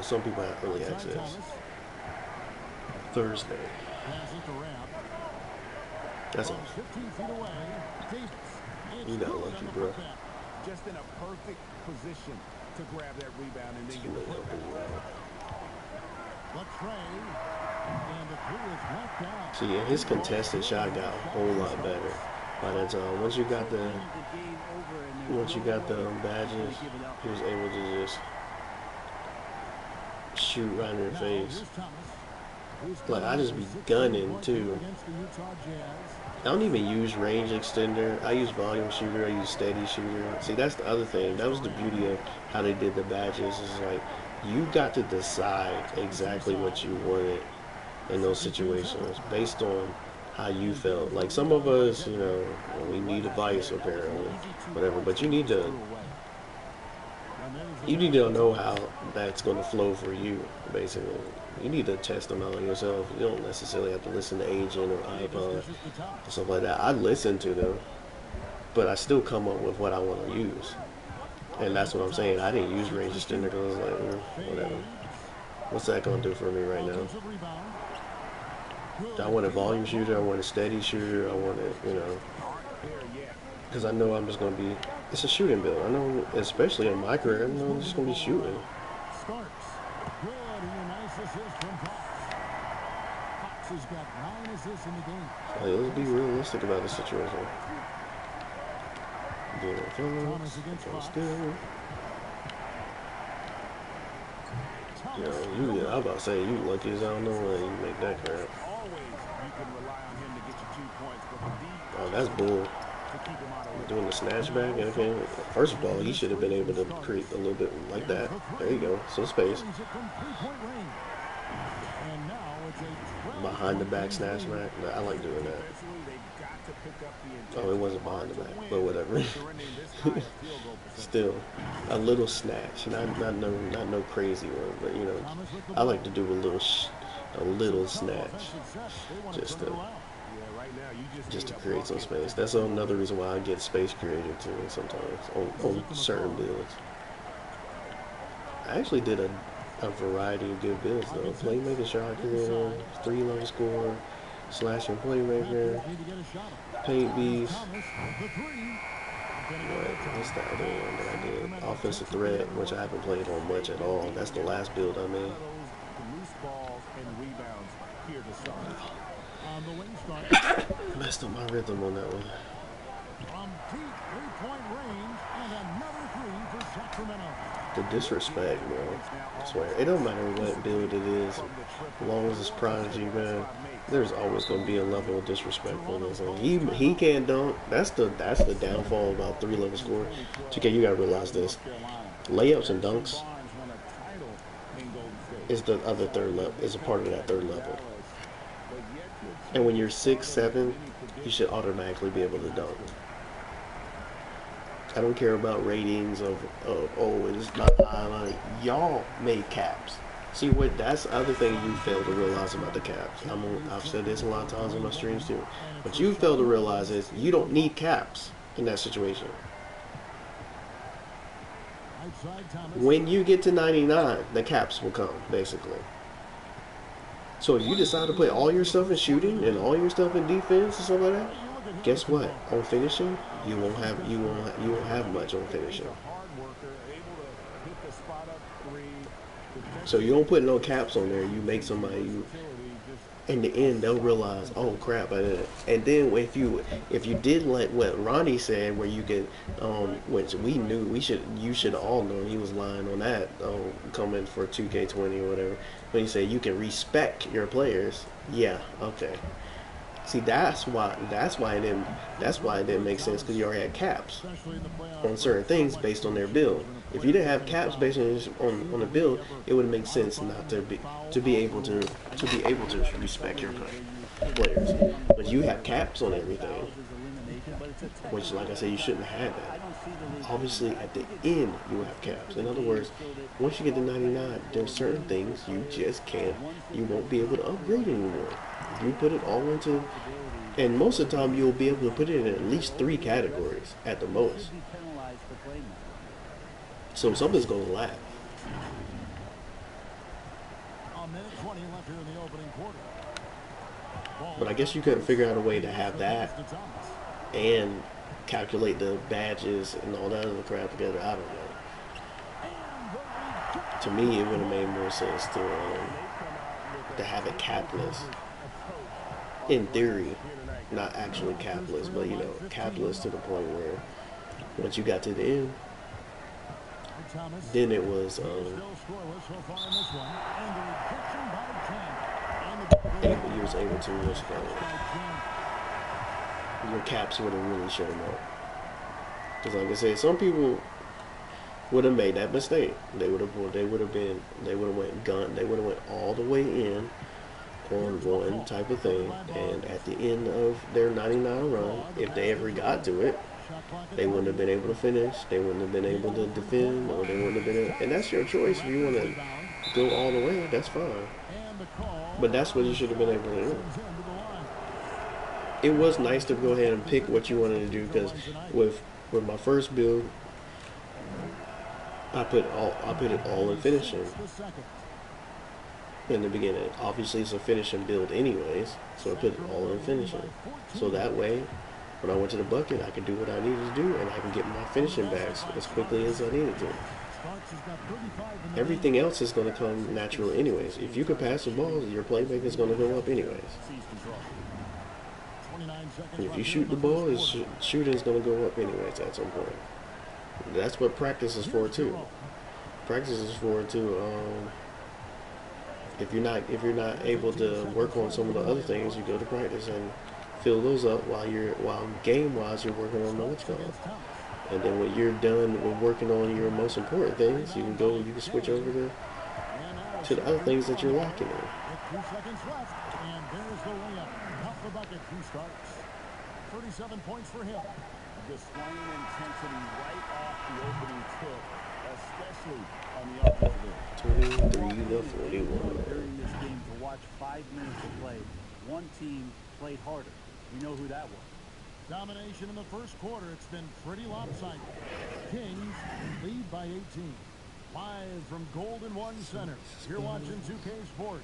Some people had early access. Thursday. That's all. You got lucky, bro. Just in a perfect position to grab that rebound and then get the put back. See, his contested shot got a whole lot better by that time. Once you got the badges, he was able to just shoot right in your face. Like, I just be gunning too. I don't even use range extender. I use volume shooter. I use steady shooter. See, that's the other thing. That was the beauty of how they did the badges. Is like you got to decide exactly what you wanted in those situations based on how you felt. Like some of us, we need advice apparently, whatever. But you need to know how that's going to flow for you, basically. You need to test them out on yourself. You don't necessarily have to listen to Agent or iPod or stuff like that. I listen to them, but I still come up with what I want to use. And that's what I'm saying. I didn't use range extender because I was like, whatever. What's that gonna do for me right now? Offensive rebound. I want a volume shooter. I want a steady shooter. I want it, because I know I'm just gonna be. It's a shooting build. I know, especially in my career, I know I'm just gonna be shooting. Starks. Good. And a nice assist from Fox. Fox has got 9 assists in the game. Like, let's be realistic about the situation. Thomas against Fox. I was about to say, you lucky as I don't know when you make that crap. Always you can rely on him to get you 2 points, but the deep Oh, that's bull. to keep him out of Doing the snatch back. Okay. First of all, he should have been able to create a little bit like that. There you go. Some space. From 3-point range. And now it's a 12 Behind the back snatch back. I like doing that. Eventually, they've got to pick up the Oh, it wasn't behind the back, but whatever. surrendering this high field goal percentage. Still, a little snatch, not no crazy one, but I like to do a little snatch, just to Yeah, right now, you just to need a create some bucket. space. That's another reason why I get space created too sometimes on certain builds. I actually did a variety of good builds though. Playmaker, shot creator, 3-level scorer, slashing playmaker, need to get a shot up. paint beast. Thomas, the 3. What's the other one that I did? Offensive threat, which I haven't played on much at all. That's the last build I made. Those loose balls and rebounds here to start. On the wing start. Messed up my rhythm on that one. From deep 3-point range. And another 3 for Sacramento. The disrespect, bro. I swear. It don't matter what build it is. As long as it's Prodigy, man. There's always gonna be a level of disrespect for this. And he can't dunk. That's the downfall about 3-level score. 2K, you gotta realize this. Layups and dunks is the other third level. Is a part of that third level. And when you're 6'7", you should automatically be able to dunk. I don't care about ratings of oh, it's not high. Like, y'all made caps. See what? That's the other thing you fail to realize about the caps. I've said this a lot of times in my streams too. What you fail to realize is you don't need caps in that situation. Outside Thomas. When you get to 99, the caps will come basically. So if you decide to put all your stuff in shooting and all your stuff in defense and stuff like that, guess what? On finishing, you won't have much on finishing. Hard worker, able to hit the spot up 3. So you don't put no caps on there. You make somebody. In the end, they'll realize, oh crap! And then if you did like what Ronnie said, where you could, which we knew you should all know he was lying on that, coming for 2K20 or whatever. When he said you can respect your players, yeah, okay. See, that's why it didn't make sense, because you already had caps on certain things based on their build. If you didn't have caps based on the build, it would make sense not to be able to respect your players. But you have caps on everything, which, like I said, you shouldn't have that. Obviously, at the end, you have caps. In other words, once you get to 99, there's certain things you just can't. You won't be able to upgrade anymore. You put it all into, and most of the time you'll be able to put it in at least 3 categories at the most. So something's gonna lag. A minute 20 left here in the opening quarter. But I guess you couldn't figure out a way to have that and calculate the badges and all that other crap together. I don't know. To me, it would have made more sense to have it capless. In theory, not actually capless, but capless to the point where once you got to the end, then it was you was able to your caps would have really shown up. Because like I said, some people would have made that mistake. They would have went all the way in on one type of thing, and at the end of their 99 run, if they ever got to it, they wouldn't have been able to finish, they wouldn't have been able to defend, or they wouldn't have been and that's your choice. If you want to go all the way, that's fine, but that's what you should have been able to do. It was nice to go ahead and pick what you wanted to do, because with my first build, I put it all in finishing. in the beginning. Obviously, it's a finishing build anyways, so I put it all in finishing. So that way, when I went to the bucket, I could do what I needed to do, and I can get my finishing backs as quickly as I needed to. Everything else is going to come natural anyways. If you can pass the ball, your playmaking is going to go up anyways. And if you shoot the ball, shooting is going to go up anyways at some point. That's what practice is for too. Practice is for too. If you're not able to work on some of the other things, you go to practice and fill those up while game wise you're working on the what's called. And then when you're done with working on your most important things, you can switch over to the other things that you're lacking in. 2 seconds left, and there's the layup. Off the bucket, 2 Starks. 37 points for him. Displaying intensity right off the opening tip, especially on the offensive end. 23 to 41. During this game to watch 5 minutes of play, one team played harder. We know who that was. Domination in the first quarter. It's been pretty lopsided. Kings lead by 18. Live from Golden One Center. You're watching 2K Sports.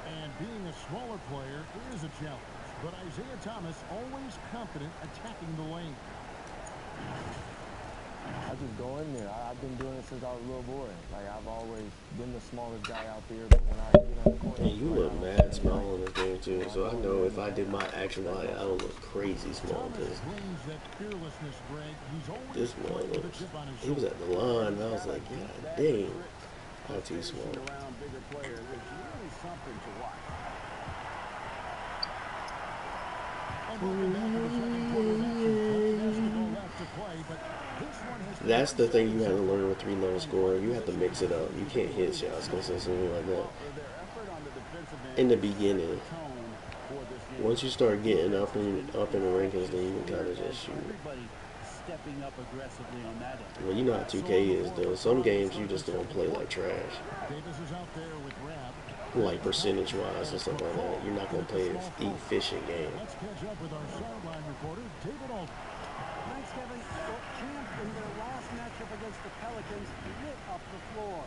And being a smaller player is a challenge, but Isaiah Thomas always confident attacking the lane. I just go in there. I've been doing it since I was a little boy. Like, I've always been the smallest guy out there, but when I get on the court... And you look mad small in this game too, so I know if I did my actual height, I don't look crazy small because this one looks, he was at the line and I was like, God dang, not too small. Around bigger players, it's really something to watch. That's the thing you have to learn with 3-level scoring. You have to mix it up. You can't hit shots consistently like that in the beginning. Once you start getting up in the rankings, then you can kind of just shoot. Stepping up aggressively on that end. Well, you know how 2K is though. Some games you just don't play like trash. Like percentage wise and stuff like that. You're not gonna play an efficient game. Let's catch up with our sideline reporter, David Alden. Thanks, Kevin. Well, Champ, in their last matchup against the Pelicans, lit up the floor.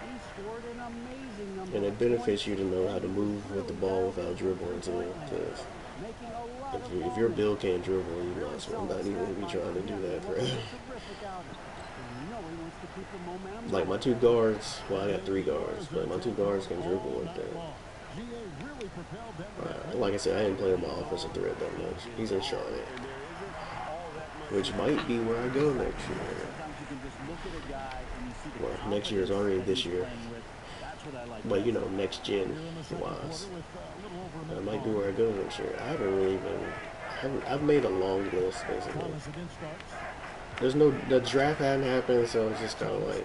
He scored an amazing number And it of benefits points. you to know how to move with the ball without dribbling too. Because Making a lot of if your build can't dribble, you might as well not even be trying to do that forever. Terrific outing. And you know he wants to keep the momentum Like my 2 guards, well I got 3 guards, but my 2 guards can dribble like that. Like I said, I didn't play with my offensive threat that much. He's in Charlotte, which might be where I go next year. Well, next year is already this year, but you know, next gen wise, that might be where I go next year. I haven't really been. I've made a long list basically. The draft hadn't happened, so it's just kind of like,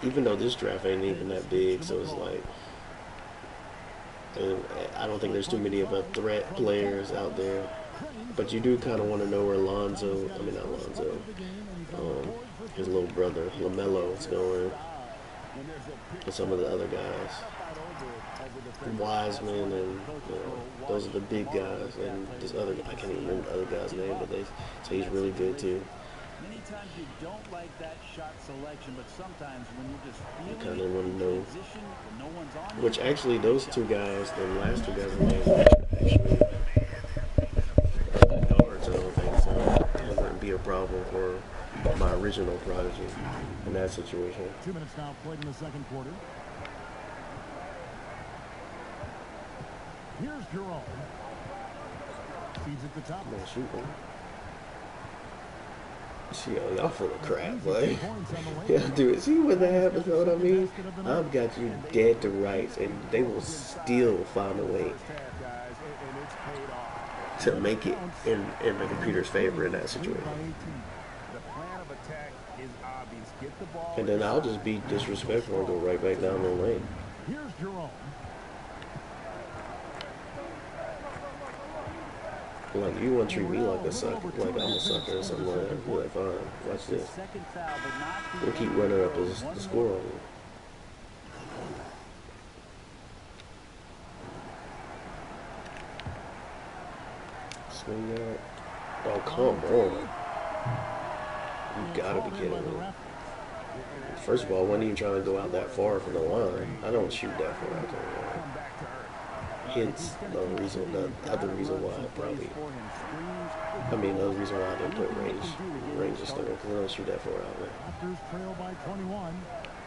even though this draft ain't even that big, so it's like, I don't think there's too many of a threat players out there. But you do kind of want to know where his little brother, LaMelo, is going, and some of the other guys. Wiseman, and you know, those are the big guys, and this other, I can't even remember the other guy's name, but they say he's really good too. Many times you don't like that shot selection, but sometimes when you're just You feeling kind of want to know. position when no one's on Which actually, those 2 guys, the last 2 guys, actually guards. I don't think so. It wouldn't be a problem for my original Prodigy in that situation. 2 minutes now played in the second quarter. Here's Jerome. Feeds at the top. Man, shoot, man. See, y'all full of crap, boy. Yeah, dude, see what that happens, you know what I mean? I've got you dead to rights, and they will still find a way to make it in the computer's favor in that situation. And then I'll just be disrespectful and go right back down the lane. Here's Jerome. Like, you want to treat me like a sucker, like I'm a sucker or something like that. Be like, fine, watch His this. second foul, but not We'll the keep end. running up So the one score more. on me. Swing that. Oh, come on. You gotta be kidding me. First of all, I wasn't even trying to go out that far from the line. I don't shoot that far out there. Man. Hence the reason, the other reason why I probably, I mean, the other reason why I didn't put range and stuff, because I don't shoot that far out there. Raptors trail by 21.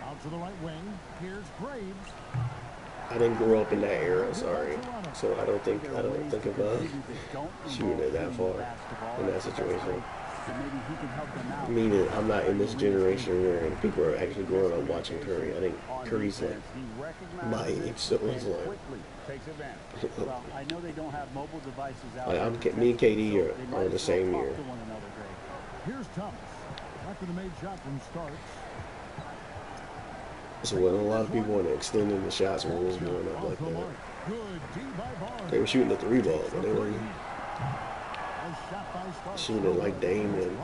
Out to the right wing. Here's Graves. I didn't grow up in that era, sorry. So I don't think about shooting it that far in that situation. Meaning I'm not in this generation where people are actually growing up watching Curry. I think Curry's like my age, so he's like, Well, I know they don't have mobile devices out like me and KD are the same year. Here's Thomas. After the made shot from Starks. So when a lot of people want to extend in the shots when it was growing up like that, they were shooting the 3-ball, but they weren't shooting it like Dame and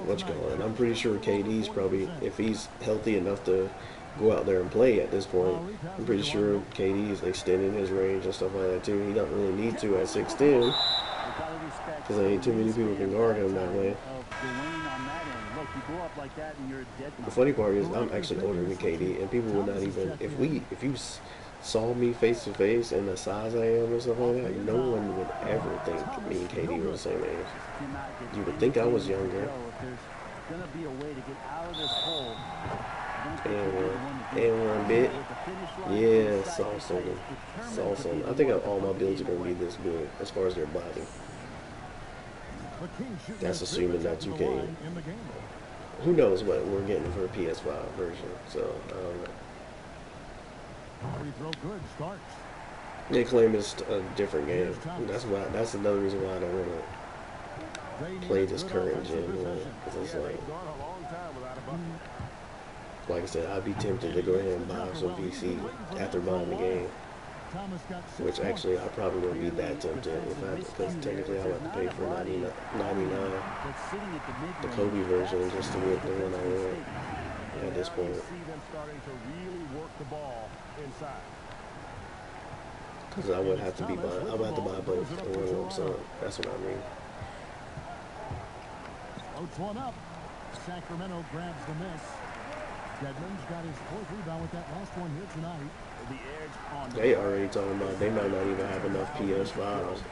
what's going on. I'm pretty sure KD's probably, if he's healthy enough to go out there and play at this point, I'm pretty sure KD is extending his range and stuff like that too. He doesn't really need to at 6'10", because there ain't too many people can guard him that way. The funny part is I'm actually older than KD, and people would not even, if you saw me face to face and the size I am and stuff like that, no one would ever think me and KD were the same age. You would think I was younger. And one bit. Yeah, saw something. I think all my builds are going to be this good as far as their body. That's assuming that 2K. Who knows what we're getting for a PS5 version, so I don't know. They claim it's a different game. That's another reason why I don't want to play this current gen. Because it's like I said, I'd be tempted to go ahead and buy some PC after buying the game. Which actually I probably wouldn't be that tempted because technically I would have to pay for $99 the Kobe version just to get the one I want at this point. Because I would have to buy both in one lump sum. That's what I mean. Floats one up. Sacramento grabs the miss. Deadman's got his fourth rebound with that last one here tonight. They already talking about they might not even have enough PS5s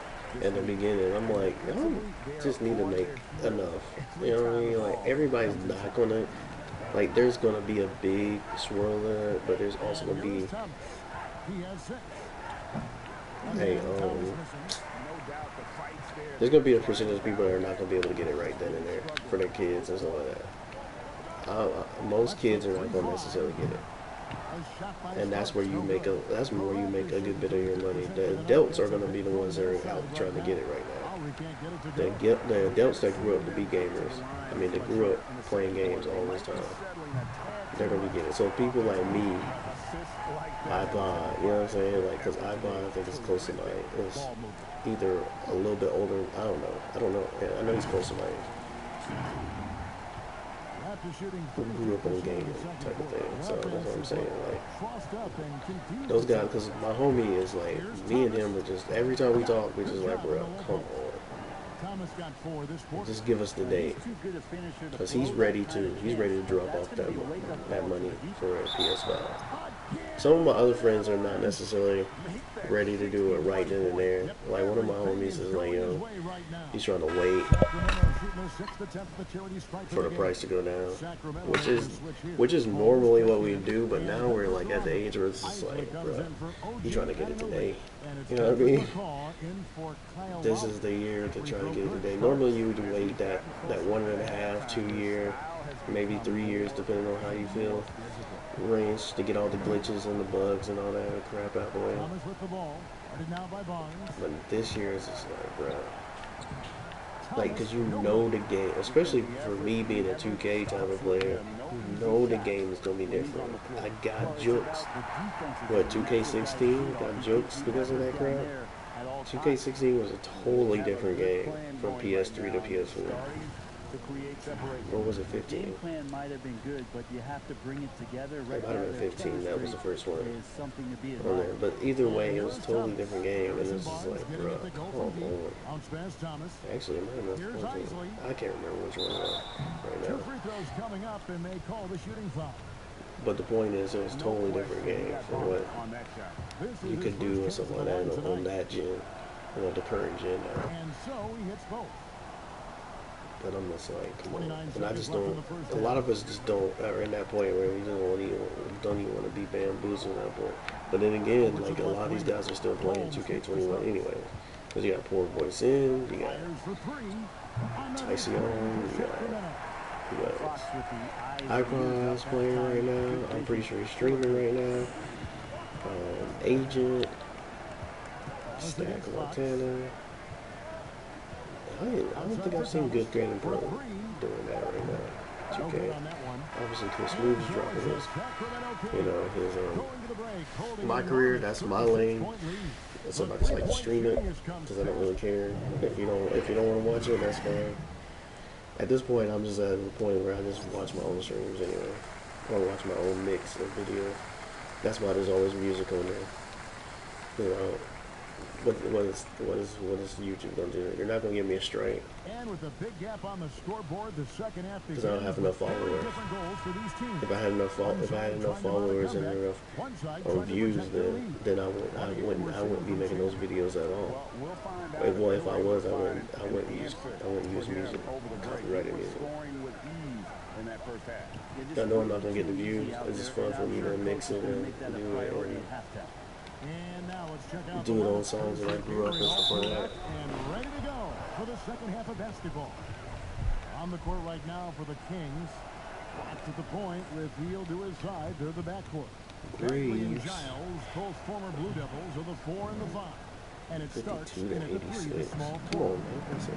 in the beginning. I'm like, y'all just need to make enough. You know what I mean? Like, everybody's not gonna, like, there's gonna be a big swirl there, but there's also gonna be, hey, there's gonna be a percentage of people that are not gonna be able to get it right then and there for their kids and stuff like that. Most kids are not gonna necessarily get it. And that's where you make a good bit of your money. The adults are going to be the ones that are out trying to get it right now. The adults that grew up to be gamers, I mean, they grew up playing games all this time, they're going to be getting it. So people like me, iPod, you know what I'm saying? Like, because iPod, I think is close to is either a little bit older, I don't know. Yeah, I know he's close to my age. Who grew up on gaming type of thing, so that's what I'm saying. Like, those guys, because my homie is like, me and him are just, every time we talk, we're just like, bro, come on, just give us the date, because he's ready to drop off that money for a PS5. Some of my other friends are not necessarily ready to do it right then and there. Like, one of my homies is like, he's trying to wait for the price to go down, which is normally what we do, but now we're like at the age where it's just like, bro, you trying to get it today. You know what I mean? This is the year to try to get it today. Normally you would wait that 1.5, 2 year, maybe 3 years, depending on how you feel, range to get all the glitches and the bugs and all that crap out the way. But this year is just like, bro, like, because you know the game, especially for me being a 2K type of player, you know the game is going to be different. I got jokes. What, 2K16 got jokes because of that crap? at all 2K16 was a totally Have a different good game plan from going right PS3 now, to and it's PS4. starting to create separation. Or was it The 15? game plan might have been good, but you have to bring it together. It Right might now, have been their 15. That was the chemistry first one is something to be on there. admired. But either way, it was a Here's totally Thomas. different game. And Harrison it's just Barnes like, getting bro, it to go come from deep. on. Bounce pass, Thomas. Actually, it might have Here's been 14. Isley. I can't remember which one it was right Two now. free throws coming up, and they call the shooting foul. But the point is, it was a totally different game from what on that shot. This is you his could do and first stuff kiss like of the that line on tonight. that gen, the current gen now. And so he hits both. But I'm just like, come on. 29 And I seconds just left in don't. the first A half. lot of us just don't are in that point where we don't even want to be bamboozled at that point. But then again, like a lot of these guys are still playing 2K21 anyway. Because you got Poor Boy Sin, you got Fires for three. Another Tyson, you got Fox with the eyes Icons playing right now. I'm pretty sure he's streaming right now. Agent, Stack Montana. I don't think I've seen good Grand Pro doing that right now. 2K. Obviously, Chris Smooth is dropping his, his my career. That's my lane. So I just like to stream it because I don't really care. If you don't want to watch it, that's fine. At this point, I'm just at the point where I just watch my own streams anyway, or watch my own mix of videos. That's why there's always music on there. You know, what is YouTube gonna do? You're not gonna give me a strike. And with a big gap on the scoreboard, the second half because I don't have enough followers. If I had enough followers and enough views, then I wouldn't be making those videos at all. If I was, I wouldn't use music, copyrighted music. I know I'm not gonna get the views. It's just fun for me to mix it and do it. And now let's check out Do it on songs that I grew up and stuff like that. And ready to go for the second half of basketball. On the court right now for the Kings. Back to the point with Heel to his side. They're the backcourt. Bradley and Giles, both former Blue Devils, are the 4 and the 5. And it starts 52 in to at the 3, the 86. small Come court. on, man. That's it.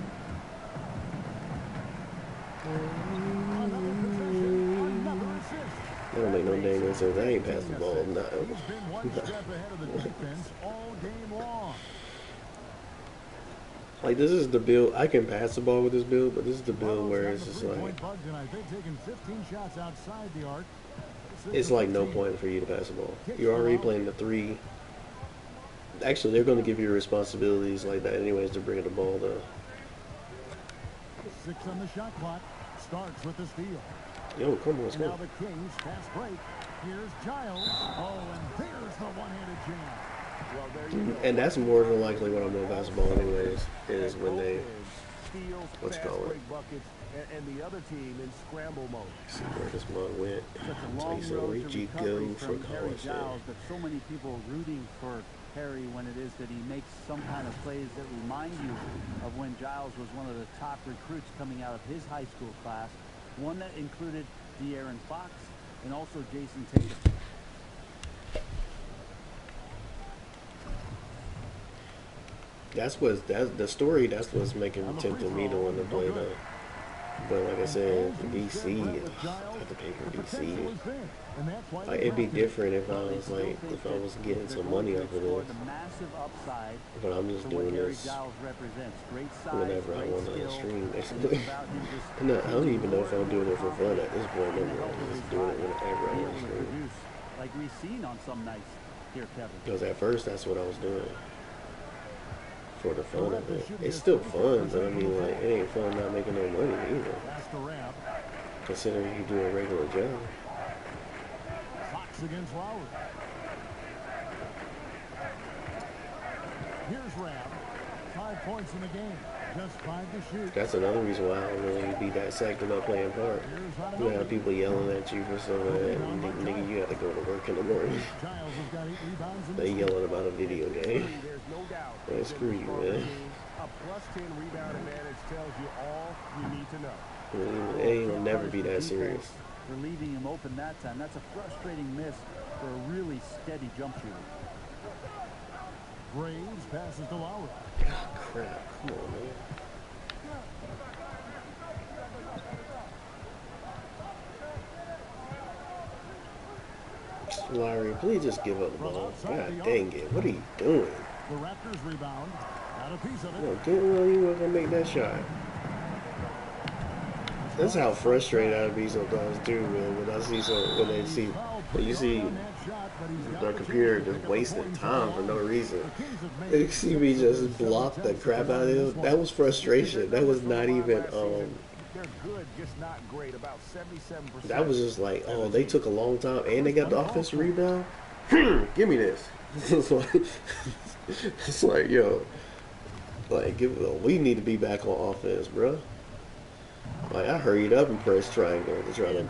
Another possession, another assist. That don't make no dang sense. I ain't passed the ball. No. He's been one step ahead of the defense all game long. Like, this is the build. I can pass the ball with this build, but this is the build where it's just like, it's like no point for you to pass the ball. You're already playing the 3. Actually, they're going to give you responsibilities like that anyways to bring the ball to. 6 on the shot clock. Starks with the steal. Yo, come on, let's Now go. the Kings fast break. Here's Giles. Oh, and there's the one-handed jam. And that's more than likely what I'm doing basketball anyways, is when they, what's it called? And the other team in scramble mode. See where this mug went. Such a long Tyson, road where'd to you recovery go for from Harry college? Giles, but so many people rooting for Harry when it is that he makes some kind of plays that remind you of when Giles was one of the top recruits coming out of his high school class, one that included De'Aaron Fox and also Jason Tatum. That's the story. That's what's tempting me to want to play the. But like I said, DC, I have to pay for DC. Like, it'd be different if I was getting some money off of this. But I'm just doing this whenever I want to stream, basically. No, I don't even know if I'm doing it for fun at this point. I'm just doing it whenever I want to stream. Like we've seen on some nights here, Kevin. Because at first, that's what I was doing. For the fun of it. It's still fun, but I mean, like, it ain't fun not making no money either. Considering you do a regular job. Fox against Lowry. Here's Rab. 5 points in the game. Just 5 to shoot. That's another reason why I don't really be that psyched about playing part. You have people yelling at you for some of that, and nigga, you have to go to work in the morning. Giles has got 8 rebounds in They yelling about a video game. Man, screw you, man. A plus 10 rebound advantage tells you all you need to know. It ain't gonna never be that serious. For leaving him open that time. That's a frustrating miss for a really steady jump shooter. Graves passes to Lowry. Oh, crap. Come on, man. Larry, please just give up the ball. God dang it. What are you doing? The Raptors rebound. Got a piece of You know, it. didn't know you weren't gonna make that shot. That's how frustrated I'd be sometimes too, man. When I see when they see, when you see the computer just wasting time for no reason. They see me just block the crap out of him. That was frustration. That was not even. They're good, just not great. About 77%. That was just like, oh, they took a long time and they got the offensive rebound. Give me this. It's like, yo, like, we need to be back on offense, bro. Like, I hurried up and pressed triangle to try to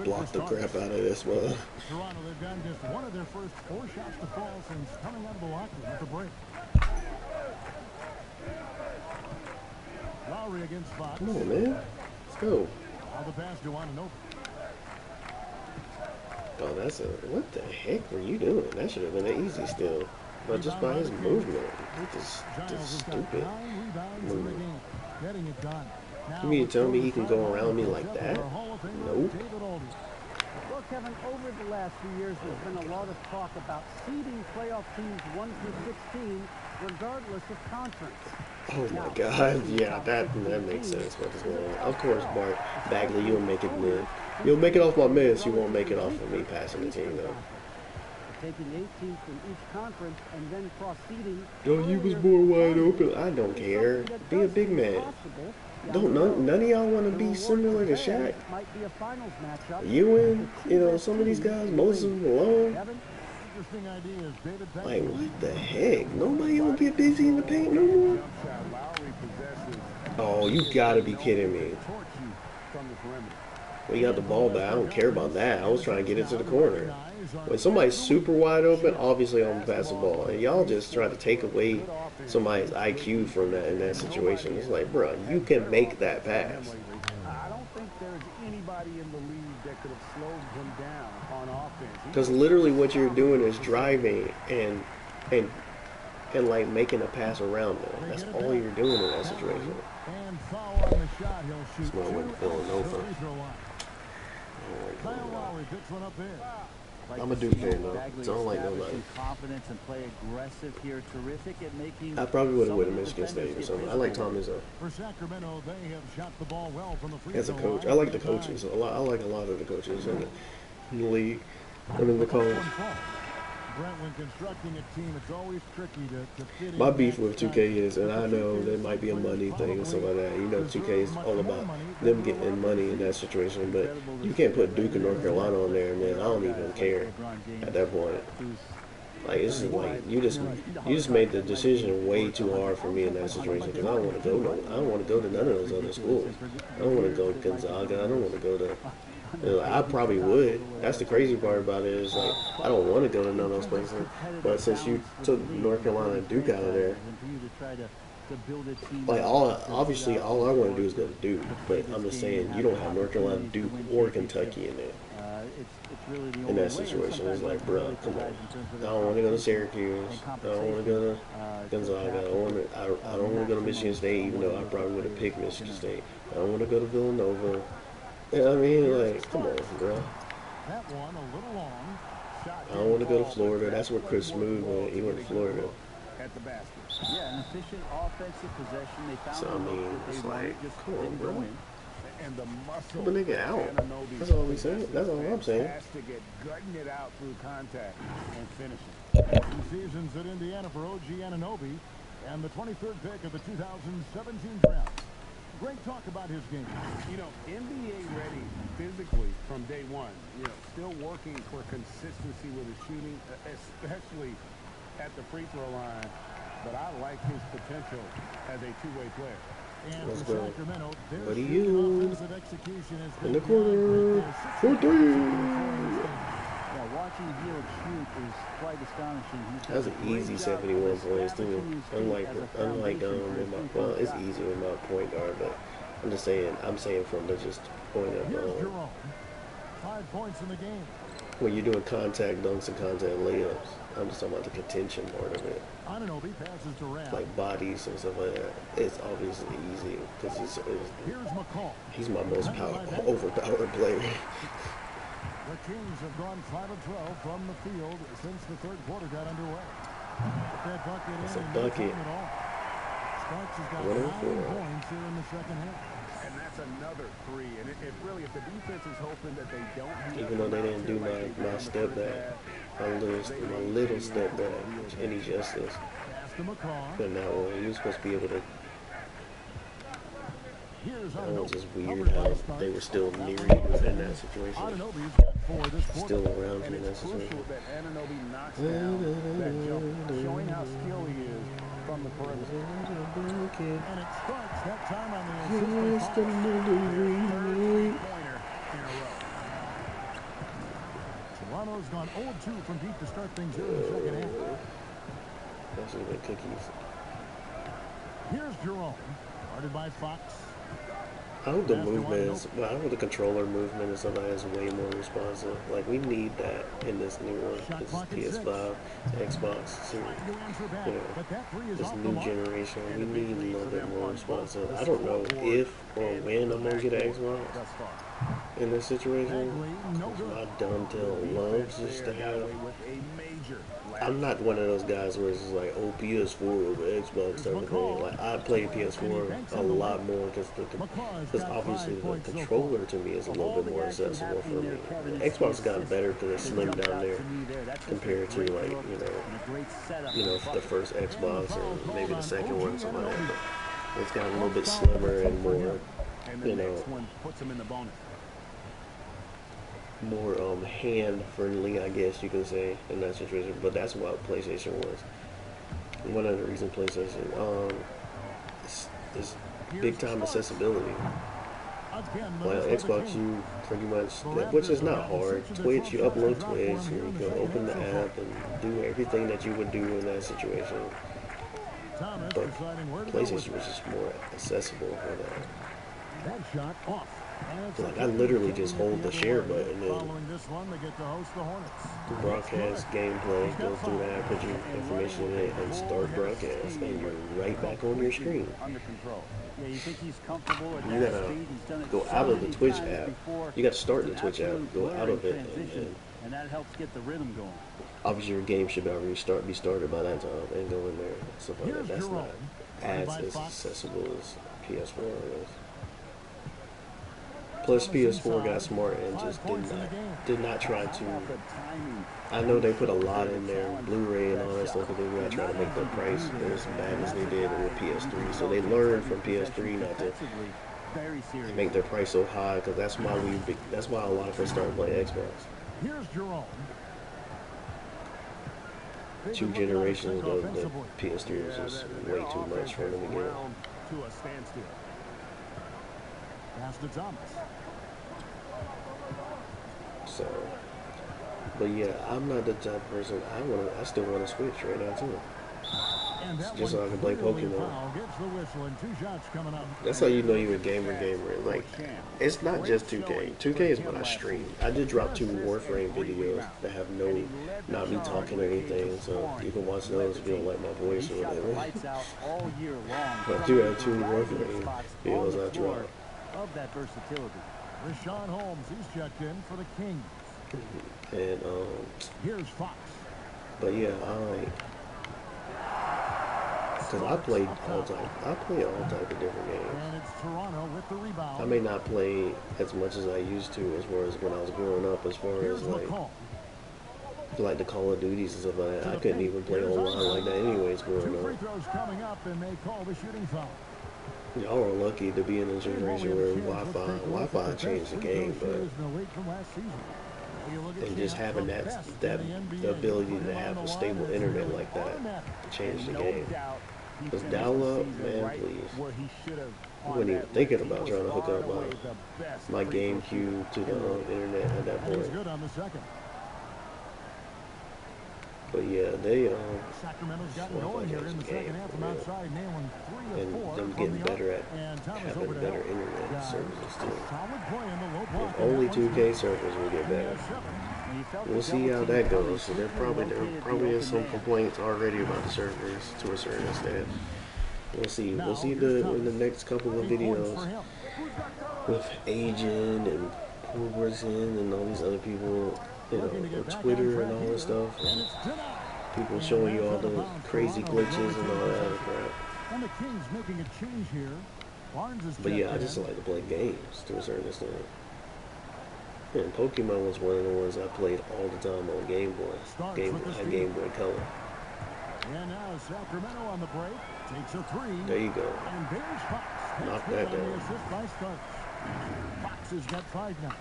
block the crap out of this one. Toronto, they've gotten just one of their first 4 shots to fall since coming out of the locker room at the break. Lowry against Fox. Come on, man. Let's go. Now the pass to Ananobi. Oh, that's a... What the heck were you doing? That should have been an easy steal. But just by his movement. Just stupid. Movement. Getting it done. You mean to tell me he can go around me like that? Nope. Well, Kevin, over the last few years, there's been a lot of talk about seeding playoff teams 1 through 16, regardless of conference. Oh my God! Yeah, that makes sense. What is going on? Of course, Bart Bagley, you'll make it win. You'll make it off my miss. You won't make it off of me passing the team though. Taking 18 from each conference and then cross-seeding. Yo, you was more wide open. I don't care. Be a big man. Don't none of y'all want to be similar to Shaq? You and, you know, some of these guys, Moses Malone. Like, what the heck? Nobody gonna get busy in the paint no more? Oh, you gotta be kidding me. We got the ball back. I don't care about that. I was trying to get it to the corner. When somebody's super wide open, obviously I'm gonna pass the ball. And y'all just try to take away somebody's IQ from that in that situation. It's like, bro, you can make that pass. I don't think there's anybody in the league that could have slowed him down on offense. Because literally what you're doing is driving and like making a pass around them. That's all you're doing in that situation. And foul on the shot. He'll shoot. That's why I went Villanova. Kyle Lowry picks one up there. I'm a Duke fan though, so I don't like nobody. Confidence and play aggressive here. Terrific at making. I probably would have won Michigan State or something. I like Tom Izzo For Sacramento, they have shot the ball well from the free as a throw coach. line. I like the coaches a lot. I like a lot of the coaches in the league. I mean the college. Brent, when constructing a team, it's always tricky to fit in. My beef with 2K is, and I know there might be a money thing and stuff like that. You know, 2K is all about them getting money in that situation, but you can't put Duke and North Carolina on there, man. I don't even care at that point. Like, it's just like you just made the decision way too hard for me in that situation because I don't want to go. I don't want to go to none of those other schools. I don't want to go to Gonzaga. I don't want to go to. You know, I probably would. That's the crazy part about it is like I don't want to go to none of those places. But since you took North Carolina and Duke out of there, like obviously all I want to do is go to Duke. But I'm just saying you don't have North Carolina, Duke, or Kentucky in there. In that situation, it's like, bro, come on. I don't want to go to Syracuse. I don't want to go to Gonzaga. I don't want to go to Michigan State, even though I probably would have picked Michigan State. I don't want to go to Villanova. You know what I mean? Like, come on, bro. That one a little long. I don't want to go to Florida. That's where Chris Smooth went. He went to Florida. At the basket. Yeah, an efficient offensive possession. They found So, I mean, it's like, come on, bro. And the muscle. Help a nigga out. That's all we saying. That's all I'm saying. Has to get gutting it out through contact and finishing. 2 seasons at Indiana for OG Anunoby and the 23rd pick of the 2017 draft. Great talk about his game. You know, NBA ready physically from day one. You know, still working for consistency with his shooting, especially at the free throw line. But I like his potential as a two-way player. And Let's for go. Sacramento, their What do shooting you? offensive execution has In been the corner. For three. Yeah, watching Hill shoot is quite astonishing. He's That was an easy 71 points too. Unlike well, it's easy with my point guard, but I'm saying from the just point of Here's Jerome. 5 points in the game. when you're doing contact dunks and contact layups. I'm just talking about the contention part of it, Anunoby passes to Rand. like bodies and stuff like that. It's obviously easy because Here's McCall. he's my most overpowered player. The Kings have gone 5 of 12 from the field since the third quarter got underway. that bucket It's in a in bucket. no time at all. Starks has got 1 and 9 4. points here in the second half. And that's another three. And if really, if the defense is hoping that they don't heat Even up though from they out didn't here do like they did my in the step first back, half, my little step back, any justice. Pass to McCaw. But that one, he was supposed to be able to. Here's That was just weird covered by how Starks. they were still That near one you is in that in. situation. Anunoby's got 4 this quarter. Still around and you in that it's crucial situation. that Anunoby knocks down that jumper, showing how skilled he is from the perimeter. And it starts that time on the assist Here's from the Fox. delivery. Pointer in a row. Toronto's gone 0-2 from deep to start things here in the second half. That should have been cookies. Here's Jerome, guarded by Fox. I hope the movement is, well, I hope the controller movement is something that's way more responsive. Like, we need that in this new one. This PS5, Xbox Series. You know, But that three is this off the new mark. generation, we need a little bit more responsive. I don't know if or when I'm going to get an Xbox Thus far. in this situation. Bagley, no good. My dumb tail loves just to Got have. away with a major I'm not one of those guys where it's just like, oh, PS4 over Xbox type of thing. Like, I play PS4 a lot more because obviously the controller to me is a little bit more accessible for me. Xbox got better because it's slimmed down there compared to like, the first Xbox or maybe the second one or something like that. But it's got a little bit slimmer and more, and the next one puts him in the bonus. more hand friendly, I guess you could say, in that situation. But that's what PlayStation was. One of the reasons PlayStation is big time accessibility. Well, Xbox, you pretty much, which is not hard. Twitch, you upload Twitch, and you can open the app and do everything that you would do in that situation. But PlayStation was just more accessible for that. That shot off. Like, I literally just hold the share button and Following this one, they get to host the Hornets. broadcast gameplay, go through that, put your information in it, and start broadcast, and you're right back on your screen. Under control. Yeah, you think he's comfortable at You that gotta speed? He's done it go so out of the many Twitch times app. before. You got to start the It's an Twitch app, absolute go out of blurry it, transition, and that helps get the rhythm going. obviously your game should already be started by that time, and go in there. Stuff like that. That's not as accessible as PS4 is. Plus, PS4 got smart and just did not try to. I know they put a lot in there, Blu-ray and all that stuff, but they were not trying to make the price as bad as they did with PS3. So they learned from PS3 not to make their price so high, because that's why a lot of us started playing Xbox. Here's Jerome. 2 generations ago, the PS3 was just way too much for them again. To a standstill. Pass to Thomas. So, but yeah, I'm not the type of person. I still want to Switch right now too. And that Just so I can play Pokemon. Gets the whistle and 2 shots coming up. That's how you know you're a gamer. Like, it's not just 2K. 2K is what I stream. I did drop 2 Warframe videos that have not me talking or anything, so you can watch those if you don't like my voice or whatever. But I do have 2 Warframe videos I dropped. Of that versatility. Rashawn Holmes, he's checked in for the Kings. And Here's Fox. but yeah, because I play all type of different games. And it's Toronto with the rebound. I may not play as much as I used to as far as when I was growing up, as far as like the Call of Duties and stuff like that. I couldn't even play online like that anyways growing 2 free up. throws coming up, and they call the shooting foul. Y'all are lucky to be in a generation where Wi-Fi changed the game, but and just having the ability to have a stable internet like that changed the game. Because dial-up, man, please. I wasn't even thinking about trying to hook up my GameCube to the internet at that point. But yeah, they Sacramento's gotten going here in the second half from outside, nailing 3 of 4 and them from getting the better arc. at And Thomas having over to better help. internet services too. Solid play in the low block. If only 2K servers will get better. We'll see how that goes. So there probably is some complaints already about the servers to a certain extent. We'll see. We'll see in the next couple of videos with Agent and Poorberson and all these other people, on Twitter and all this stuff. People And showing you that's all out of the bounds. crazy Toronto will glitches and retain all that other possession. crap. And the Kings making a change here. Barnes is But yeah, checked I just in. like to play games to a certain extent. And Pokemon was one of the ones I played all the time on Game Boy. Starks with the I had steal. Game Boy Color. And now Sacramento on the break. Takes a three. There you go. And there's Fox. Knock That's that good on the down. assist by Starks. Fox has got 5 now.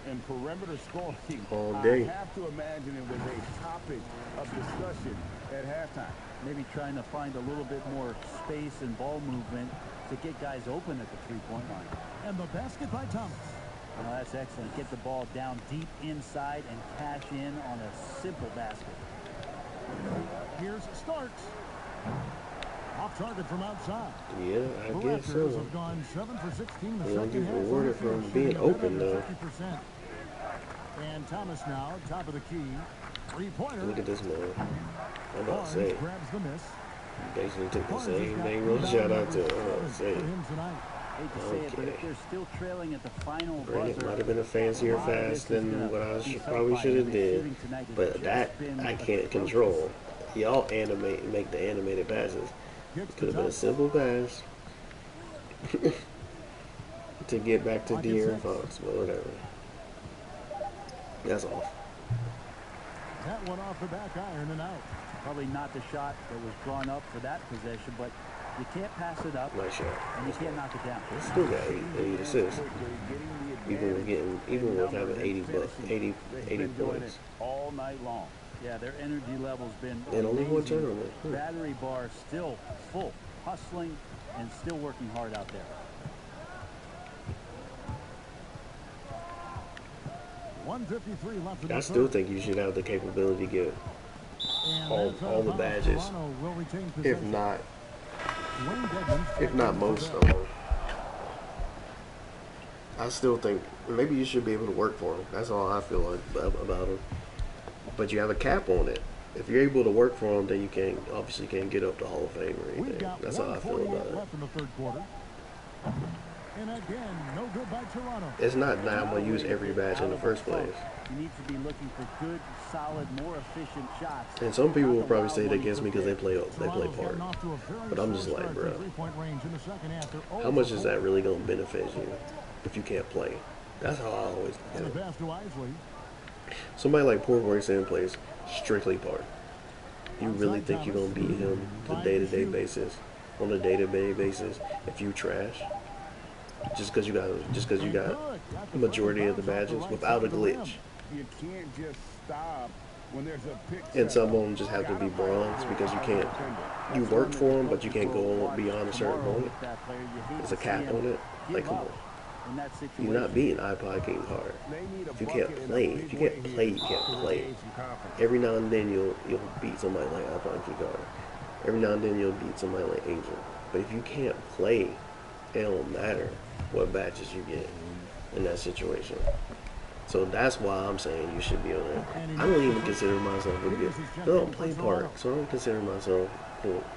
And perimeter scoring, All I day. have to imagine it was a topic of discussion at halftime. Maybe trying to find a little bit more space and ball movement to get guys open at the three-point line. And the basket by Thomas. Oh, that's excellent. Get the ball down deep inside and cash in on a simple basket. Here's Starks. Off target from outside. Yeah, I The guess Raptors so. have gone 7 for 16 the They don't second get half. rewarded from the for field, being shooting a bit open, under though. 50%. And Thomas now, top of the key. Three-pointer. Look at this man. I'm about to Barnes say, grabs the miss. basically took the Barnes has same got thing. Real rebound shout out number to, I'm 7 about to say, for him tonight. Hate to say it, but Okay. if they're still trailing at the final granted, buzzer, might have been a fancier a lot of this fast is than gonna what I be felt probably by should have him. did. Shooting tonight has But just that been I can't atrocious. control. Y'all make the animated passes. Gets Could have the been a top. simple pass to get back to Pocket De'Aaron six. Fox, but whatever. That's off. That one off the back iron and out. Probably not the shot that was drawn up for that possession, but you can't pass it up Nice shot. and you can't knock it down. He still got 8 assists, Even even with having 80 They've been doing points. it all night long. Yeah, their energy level's been And only one amazing. turnover. Battery bar still full, hustling and still working hard out there. 1:53 left in the I still third. think you should have the capability to get And all- that's out all of the bounds. badges. Toronto will retain if possession. not Wayne Dedmon's if checked not in for most them. of them. I still think maybe you should be able to work for them. That's all I feel like about them. But you have a cap on it. If you're able to work for them, then you can obviously can't get up to Hall of Fame or We've anything. got That's how I feel 1:48 about it. left in the third quarter. And again, no good by Toronto. It's not that I'm gonna use every badge in the first place. You need to be looking for good, solid, more efficient shots. And some people Not will the probably wild say one that you against me took because they there. play Toronto's part. gotten off to a very But I'm slow just like, start bro, from three-point range in the second half. They're how 0 much for is 4. that really gonna benefit you if you can't play? That's how I always And do the it. pass to Isley. Somebody like Port Royce plays strictly part. You really think you're gonna beat him on a day-to-day basis? On a day-to-day basis, if you trash, just because you got the majority of the badges without a glitch, You can't just stop when there's a pick. and set some up. of them just have to be Gotta find bronze a because you good can't. defender. You That's work one that for them, the but you can't coaches will go watch beyond a certain tomorrow point. with that player. You hate There's to a see cap him on it. give Like, come up on. in that situation. You're not beating iPod King hard. They need a If you bucket can't in a play, big if you way can't here play, you can't to play. regain some confidence. Every now and then you'll beat somebody like iPod King hard. Every now and then you'll beat somebody like Angel. But if you can't play, it don't matter what badges you get in that situation. So that's why I'm saying you should be on it. I don't even consider myself a good. I don't play part, so I don't consider myself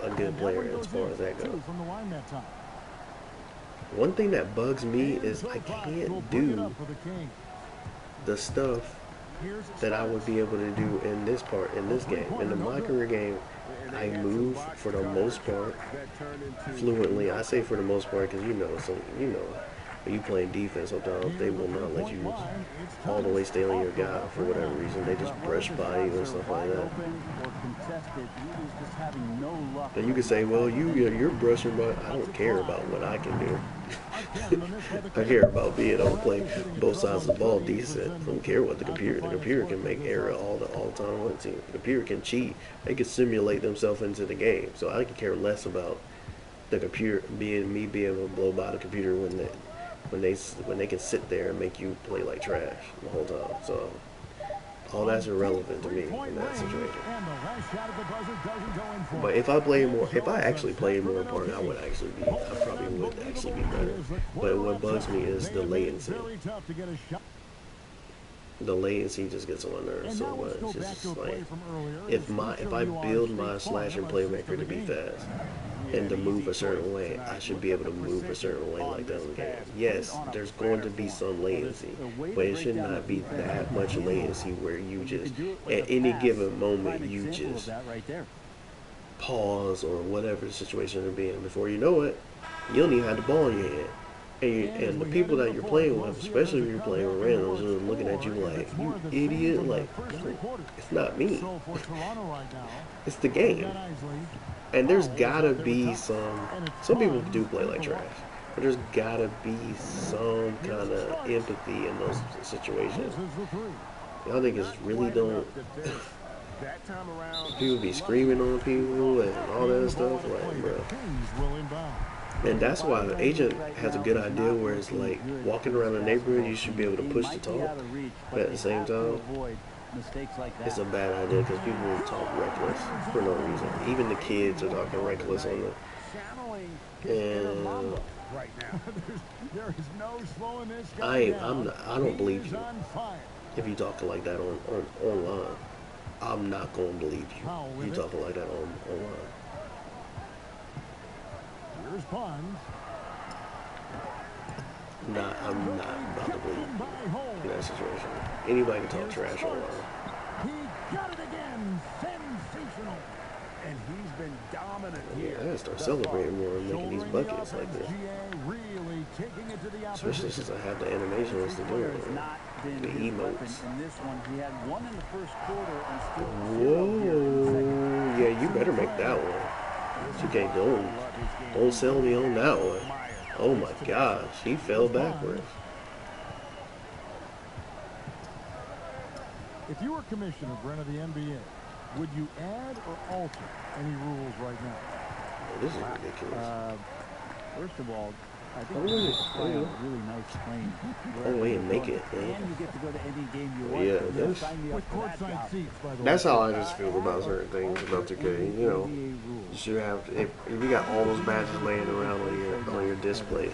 a good player as far as that goes. From the line that time. One thing that bugs me And is so I Fox will can't bring it do up for the Kings. the stuff Here's that I Starks. would be able to do in this part, in this game. In my career game, I move for the most part fluently. I say for the most part because when you playing defense sometimes they will not let you all the way stay on your guy for whatever reason. They just brush by you and stuff like that. Open or contested, he was just having no luck. And you can say, well, you're brushing, but I don't care about what I can do. I care about being able to play both sides of the ball decent. I don't care what the computer can make error all the time on one team. The computer can cheat. They can simulate themselves into the game. So I can care less about the computer being able to blow by the computer when they can sit there and make you play like trash the whole time. So all that's irrelevant to me in that situation. And the last shot at the buzzer doesn't go in for But it. if I actually played more part, I probably would actually be better. But what bugs me is the latency. Very tough to get a shot. The latency just gets on my nerves And so now let's much. go It's back to a just play like from earlier. if This will if show I you our build state my slashing farm assist playmaker of to the be game. fast Yeah, and to an move easy a certain choice way, tonight. I should Look be at able the to move a precision certain way on like that this on the game. pass. Put it Yes, on a there's going to platter be for him. some latency, A way to but it break should down not the be defense that is much in. latency where you When just can do it with at a any pass, given prime moment you example of just that right there. pause or whatever the situation to be in. Before you know it, you don't even have the ball in your hand. And the as we people head into that the you're fourth, playing we'll with, see if especially there's if a you're playing with comeback and randoms, the are looking at you score is like, it's more you of the same idiot, from the like, first no, three quarters. it's not me. So for Toronto right now, It's the they've game. got Isley. And there's Foul is gotta out there be with Thomas. And it's some people Bonds do play in like for one. trash, but there's gotta be some Here's kind of Starks. empathy in those situations. Misses the three. Y'all niggas Not really quite don't. enough defense that time around. People be screaming on people and all And that the stuff, ball on a play. like, The bro. Kings will inbound. And that's why the agent has a good Right idea now where is it's not like looking good walking for around the this neighborhood, basketball you should team. be able to They push the might be talk, out of reach, but at they the same have to time, avoid mistakes like that. it's a bad idea because people talk reckless for no reason. Even the kids are talking reckless on the. Channeling his inner And Mamba right now. There is no slowing this guy down. I don't He believe is you on fire. if you talking like that on online. I'm not gonna believe you Powell if with you it. talking like that online. Here's Bonds. I'm not about to believe Captain by you Hole. in that situation. Anybody can talk Here's trash Starks. online. He got it again. Sensational. And he's been dominant Yeah, here. I gotta start thus celebrating more and making these Shouldering the buckets like offense, this. GA really taking it to the Especially opposition. since I have the animations to do Player it. has not been The his weapon emotes. in this one. He had one in the first quarter and still zero here in the second. Whoa, yeah, you better make that one. You can't don't sell me on that one. Oh my gosh, he fell backwards. If you were commissioner, Brent, of the NBA, would you add or alter any rules right now? Oh, this is ridiculous. First of all, I think Oh, you really? get to play on a really nice plane. Oh, yeah, make it, And man. you get to go to any game you want. Yeah, to. that's- Sign me up With for that courtside job. seats, by the way. That's how I just feel about certain things about 2K. You know, you should have if you got all those badges laying around on your display.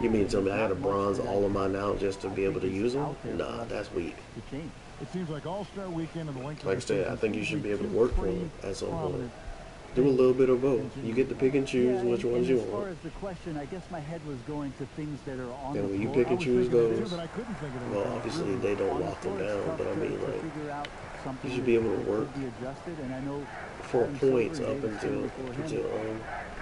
You mean tell me I had to bronze all of mine out just to be able to use them? Nah, that's weak. To change. It seems like All-Star Weekend and the length of Like I the said, I season think you seems should to be able to two work for pretty them at some point. prominent Do a little bit of both. You get to pick and choose Yeah, which ones and you as far want. as the question, I guess my head was going to things that are on And the when you floor. pick I and was choose thinking of it too, those, but I couldn't think of well, anything. obviously they don't On the lock them floor, it's down, tough but I mean, to like, figure out something you should be able to that work could be adjusted, and I know for Adam Silver points and up David Stern until before him,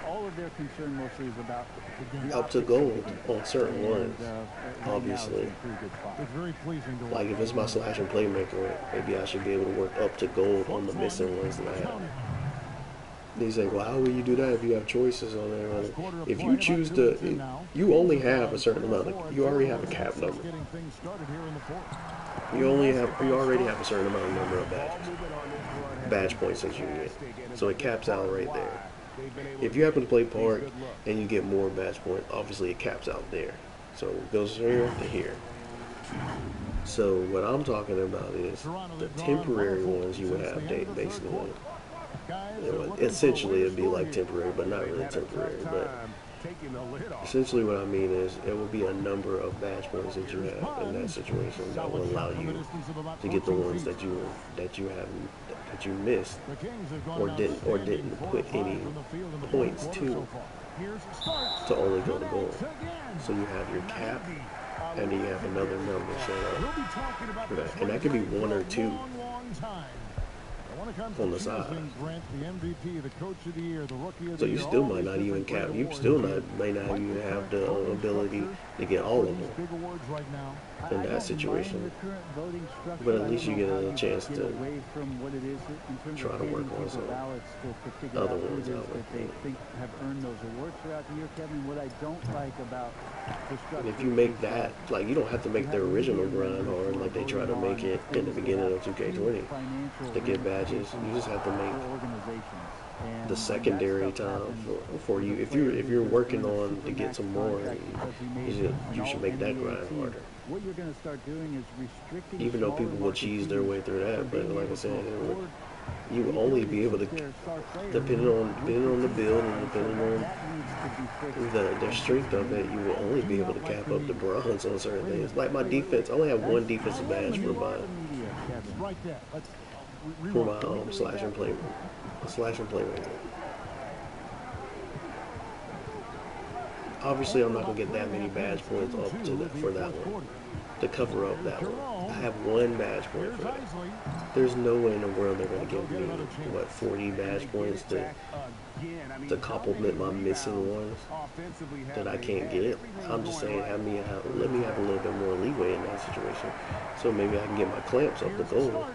all of their concern mostly is about the up to optics of gold the game. on certain And, ones. right now Obviously. it's in a pretty good spot. It's very pleasing to watch. Like if it's my slash and playmaker, maybe I should be able to work up to gold on the missing ones that I have. They say, well, how will you do that if you have choices on there? Like, if you choose to, you only have a certain amount of, you already have a cap number. Getting things started here in the fourth. You already have a certain amount of number of badge points that you can get. So it caps out right there. If you happen to play park and you get more badge points, obviously it caps out there. So it goes here to here. So what I'm talking about is the temporary ones you would have basically. Essentially it'd be like temporary, but not really temporary. But essentially what I mean is it will be a number of badge points that you have in that situation that will allow you to get the ones that you missed or didn't put any points to only go to goal. So you have your cap and then you have another number set up for that. And that could be one or two on the side. So you still might not even cap. You still may not even have the ability to get all of them in that situation. But at least you get a chance to try to work on some other ones out. Have earned those awards throughout the year, Kevin. What I don't like about the structure, if you make that, like, you don't have to make the original grind hard like they try to make it in the beginning of 2K20 to get badges. You just have to make the secondary time for you. If you're working on to get some more, you should make that grind harder. What you're going to start doing is restricting. Even though people will cheese their way through that, but like I said, you will only be able to, depending on the build and depending on the strength of it, you will only be able to cap up the bronze on certain things. Like my defense, I only have one defensive badge for Right there. Let's my slash and play rating. Obviously, I'm not gonna get that many badge points up to that for that one to cover up that one. I have one badge point for that. There's no way in the world they're gonna give me what 40 badge points to complement my missing ones that I can't get. I'm just saying, let me have a little bit more leeway in that situation, so maybe I can get my clamps up the goal.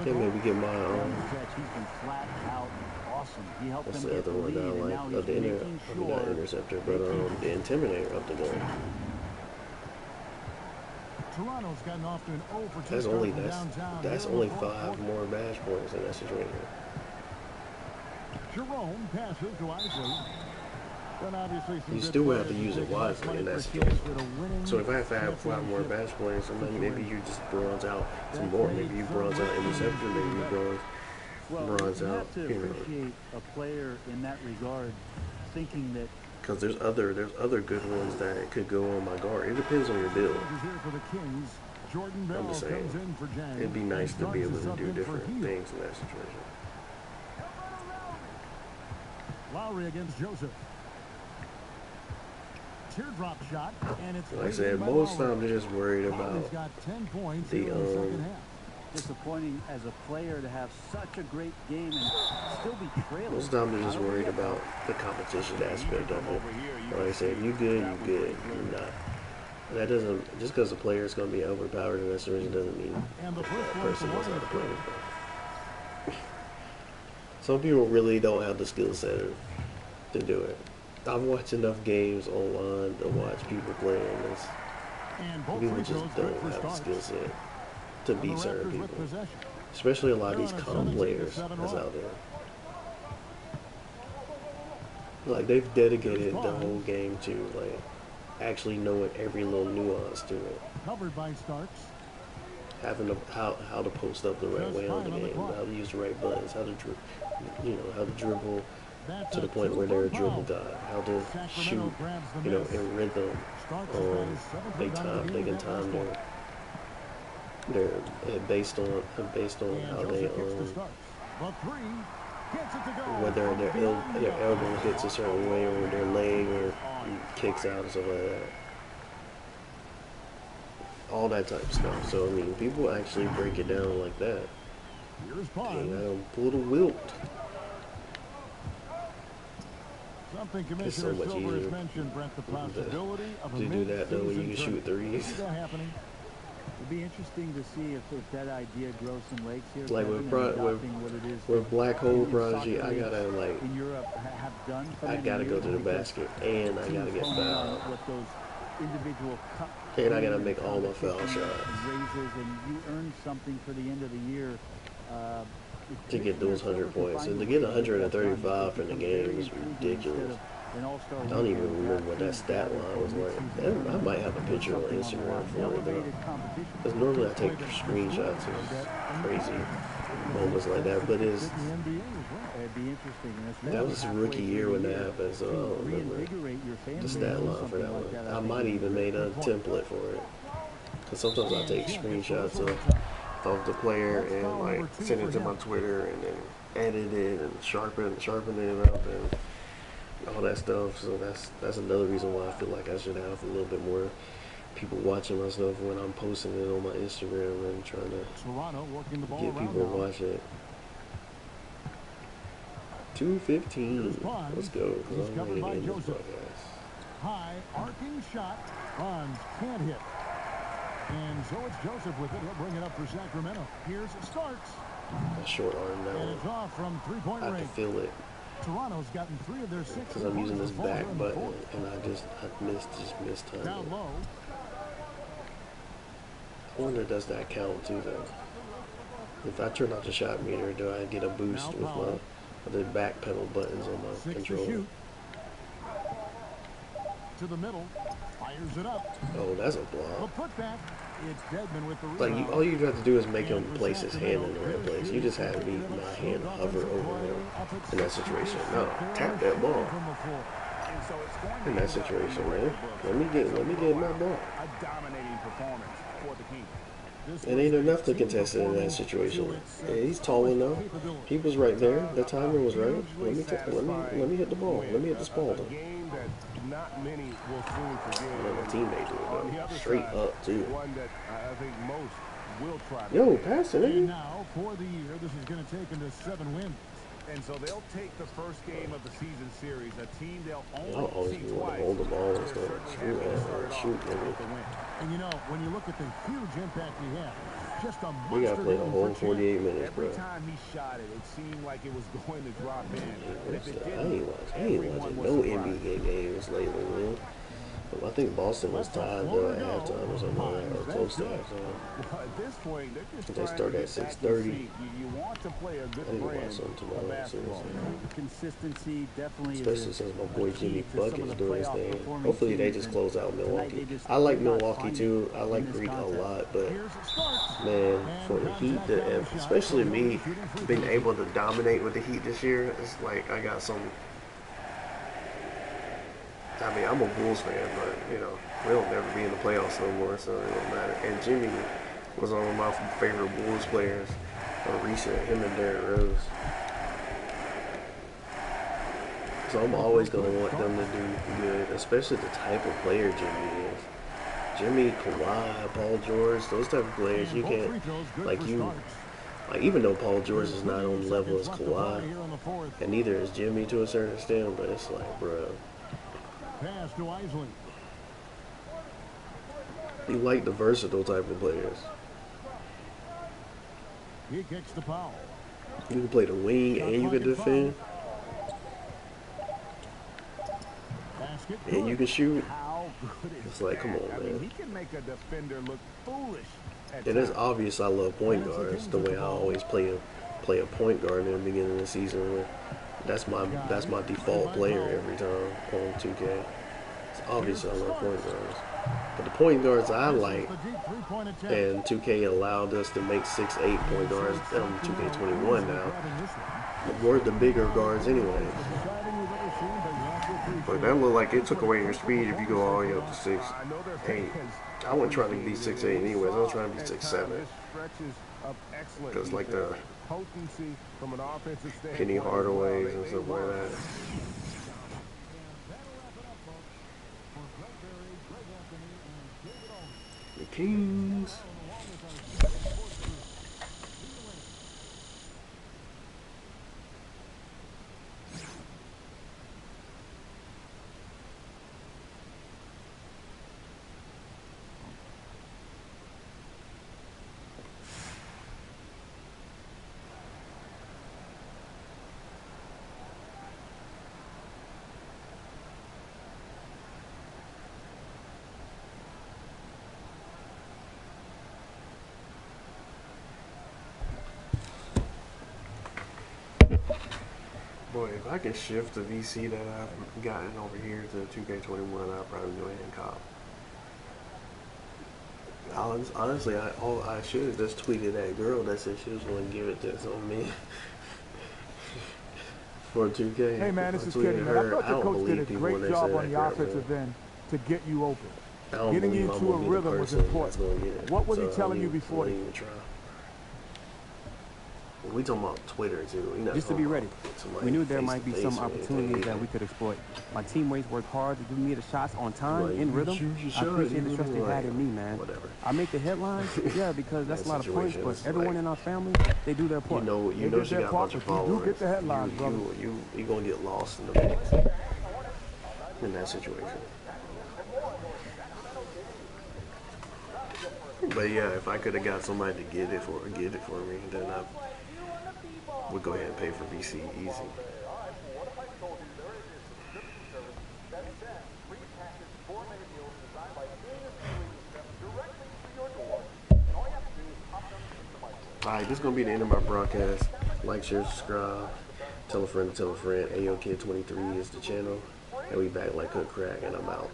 And maybe get my what's the other one that I like? Not interceptor, but the intimidator up the goal. Toronto's gotten off to an 0 for 2 that's only 5 more badge points in that situation. Jerome passes to Isley. You still have to use it wisely in that situation. So if I have to have 5 more badge points, then maybe you just bronze out some more. Maybe you bronze out interceptor, maybe you bronze you out. have to appreciate a player in that regard, thinking that. Because there's other good ones that could go on my guard. It depends on your build. I'm just saying, it'd be nice to be able to do different things in that situation. Lowry against Joseph. Teardrop shot, and it's like I said, most times they're just worried about the disappointing as a player to have such a great game and still be trailing. Most times they're just worried about the competition aspect of it. Like I said, if you good, you good. You're not. That doesn't, just because the player is going to be overpowered in that situation doesn't mean that person knows how to play it. Some people really don't have the skill set to do it. I've watched enough games online to watch people playing this. People just don't have the skill set to beat certain people. Especially a lot of these comp players that's out there. Like, they've dedicated the whole game to, like, actually knowing every little nuance to it. Covered by Starks. Having to, how to post up the right way on the game, how to use the right buttons, how to how to dribble to the point where they're a dribble guy, how to shoot, in rhythm. They can time their based on how they whether their elbow hits a certain way or their leg or kicks out and stuff like that. All that type of stuff. So I mean, people actually break it down like that. Dang, I don't pull the wilt. It's so much easier to do that though when you can shoot threes. It'd be interesting to see if that idea grows some legs here. Like with Black Hole Prodigy, I gotta like, in Europe have done I gotta go to the basket and I gotta get fouled. What those individual and I gotta make all my foul shots. Raises and you earn something for the end of the year. To get those 100 points. And to get 135 in the game is ridiculous. I don't even remember what that stat line was like. I might have a picture on Instagram for it though. Because normally I take screenshots of crazy moments like that. But that was rookie year when that happened, so I don't remember the stat line for that one. I might even made a template for it. Because sometimes I take screenshots of the player and like send it to my Twitter and then edit it and sharpen it up and all that stuff. So that's another reason why I feel like I should have a little bit more people watching my stuff when I'm posting it on my Instagram and trying to get people to watch it. 2:15. Let's go. Because I'm ready to end this podcast. High arcing shot. Bonds can't hit. And so it's Joseph with it. He'll bring it up for Sacramento. Here's Starks. A short arm now. And it's off from three-point range. I can feel it. Toronto's gotten 3 of their 6. Because I'm using this back button, and I missed time. Down low. I wonder does that count too though? If I turn off the shot meter, do I get a boost with the back pedal buttons on my controller? To the middle. Fires it up. Oh, that's a block. The putback. It's Deadman with the Like, rebound. all you have to do is make him And for place his hand in Sacramento, the right their place. You shooting just have to be percentage my improved hand hover offensive over play him up at in that situation. 60% No, there tap shooting that ball from the floor. And so it's going to in that end up in the situation, man. record books Let me as a get my blowout, ball. a dominating performance for the Kings. This It was ain't a enough to team contest it in that performing situation. to its Yeah, he's tall fullest enough. capability. He was right there. The timer was right. Hugely Let me satisfying hit the ball. win. Let me hit the A Spalding. game that not many will soon forget. Let my And teammate do it on the though. other Straight side, up too. one that I think most will try to Yo, forget. pass it, And nigga. now, for the year, this is going to take into 7 wins. And so they'll take the first game of the season series, a team they'll Y'all only always see be wanting to twice. hold the ball and They're stuff. certainly Shoot, happy to start it off shoot, with nigga. the win. And you know, when you look at the huge impact he had, just a We gotta monster play the game whole for 48 minutes, Every bro. time he shot it, it seemed like it was going to drop in. And if it I didn't, ain't everyone watching was no surprised. NBA games lately, man. I think Boston was Let the tied floor at go. halftime or something like that, or That's close to good. halftime. Well, at this point, they're just They trying to start at get back in 6:30. sync. You want to play a good I need to watch brand something of tomorrow. basketball. Seriously. Consistency definitely Especially is since my a boy key Jimmy to some of Bucket's the doing his playoff thing. performing Hopefully they teams. just And close out tonight Milwaukee. they just I like could not Milwaukee find too. I it in like this Greek a contest. lot, but Here's it starts. man, And for the Heat, contact on the shot especially from me Miller shooting free being throws. able to dominate with the Heat this year, it's like I got some. I mean, I'm a Bulls fan, but you know we'll never be in the playoffs no more, so it don't matter. And Jimmy was one of my favorite Bulls players recent. Him and Derrick Rose. So I'm always gonna want them to do good, especially the type of player Jimmy is. Jimmy, Kawhi, Paul George, those type of players And you both can't free throws good like for you Starks. like even though Paul George With is not 28 on the level seconds as left to play Kawhi, here in the fourth. and neither is Jimmy to a certain extent, but it's like, bro, Pass to Isley. you like the versatile type of players. He kicks the foul. You can play the wing Shot and you clock can at 5. defend Basket and you good. can shoot. How good is It's like, that? come on, I mean, man. he can make a defender look foolish at And it's times. obvious I love point Nancy guards King's the at the way I ball. always play a point guard in the beginning of the season. Where that's my default player every time on 2K. It's obvious I love point guards. But the point guards I This is like the deep three-point attempt. and 2K allowed us to make 6'8" point guards. 2K21 now. We're the bigger guards anyway. But that looked like it took away your speed if you go all the way up to 6'8". I wasn't trying to be 6'8" anyways. I was trying to be 6'7". Because like the potency from an offensive standpoint. Kenny Hardaways and stuff like that. The Kings. Boy, if I can shift the VC that I've gotten over here to 2K21, I'll probably go ahead and cop. Honestly, I should have just tweeted that girl that said she was going to give it to some me for 2K. Hey man, this I is tweeted Kenny, man. I her. thought your don't coach did a believe people when great they job say on that the crap, offensive man. end to get you open. I don't Getting believe you I'm into a gonna be the rhythm was person that's important. gonna get it. What was he So telling you I before won't the even try. We talking about Twitter too. We not Just to talking be ready. about somebody We knew there might be face-to-face some or anything opportunities that either. we could exploit. My teammates worked hard to give me the shots on time, Like, in you rhythm. shoot your I shot, appreciate you the trust they know, had like, in me, man. whatever. I make the headlines, yeah, because that's a lot of points, Situation but is everyone like- in our family, they do their You part. know They did she their got a part, bunch of but you do followers. get the headlines, brother. You gonna get lost in the mix in that situation. But yeah, if I could have got somebody to get it for me, then I would go ahead and pay for VC easy. Alright, this is gonna be the end of my broadcast. Like, share, subscribe, tell a friend to tell a friend. AOKid23 is the channel. And we back like good crack, and I'm out.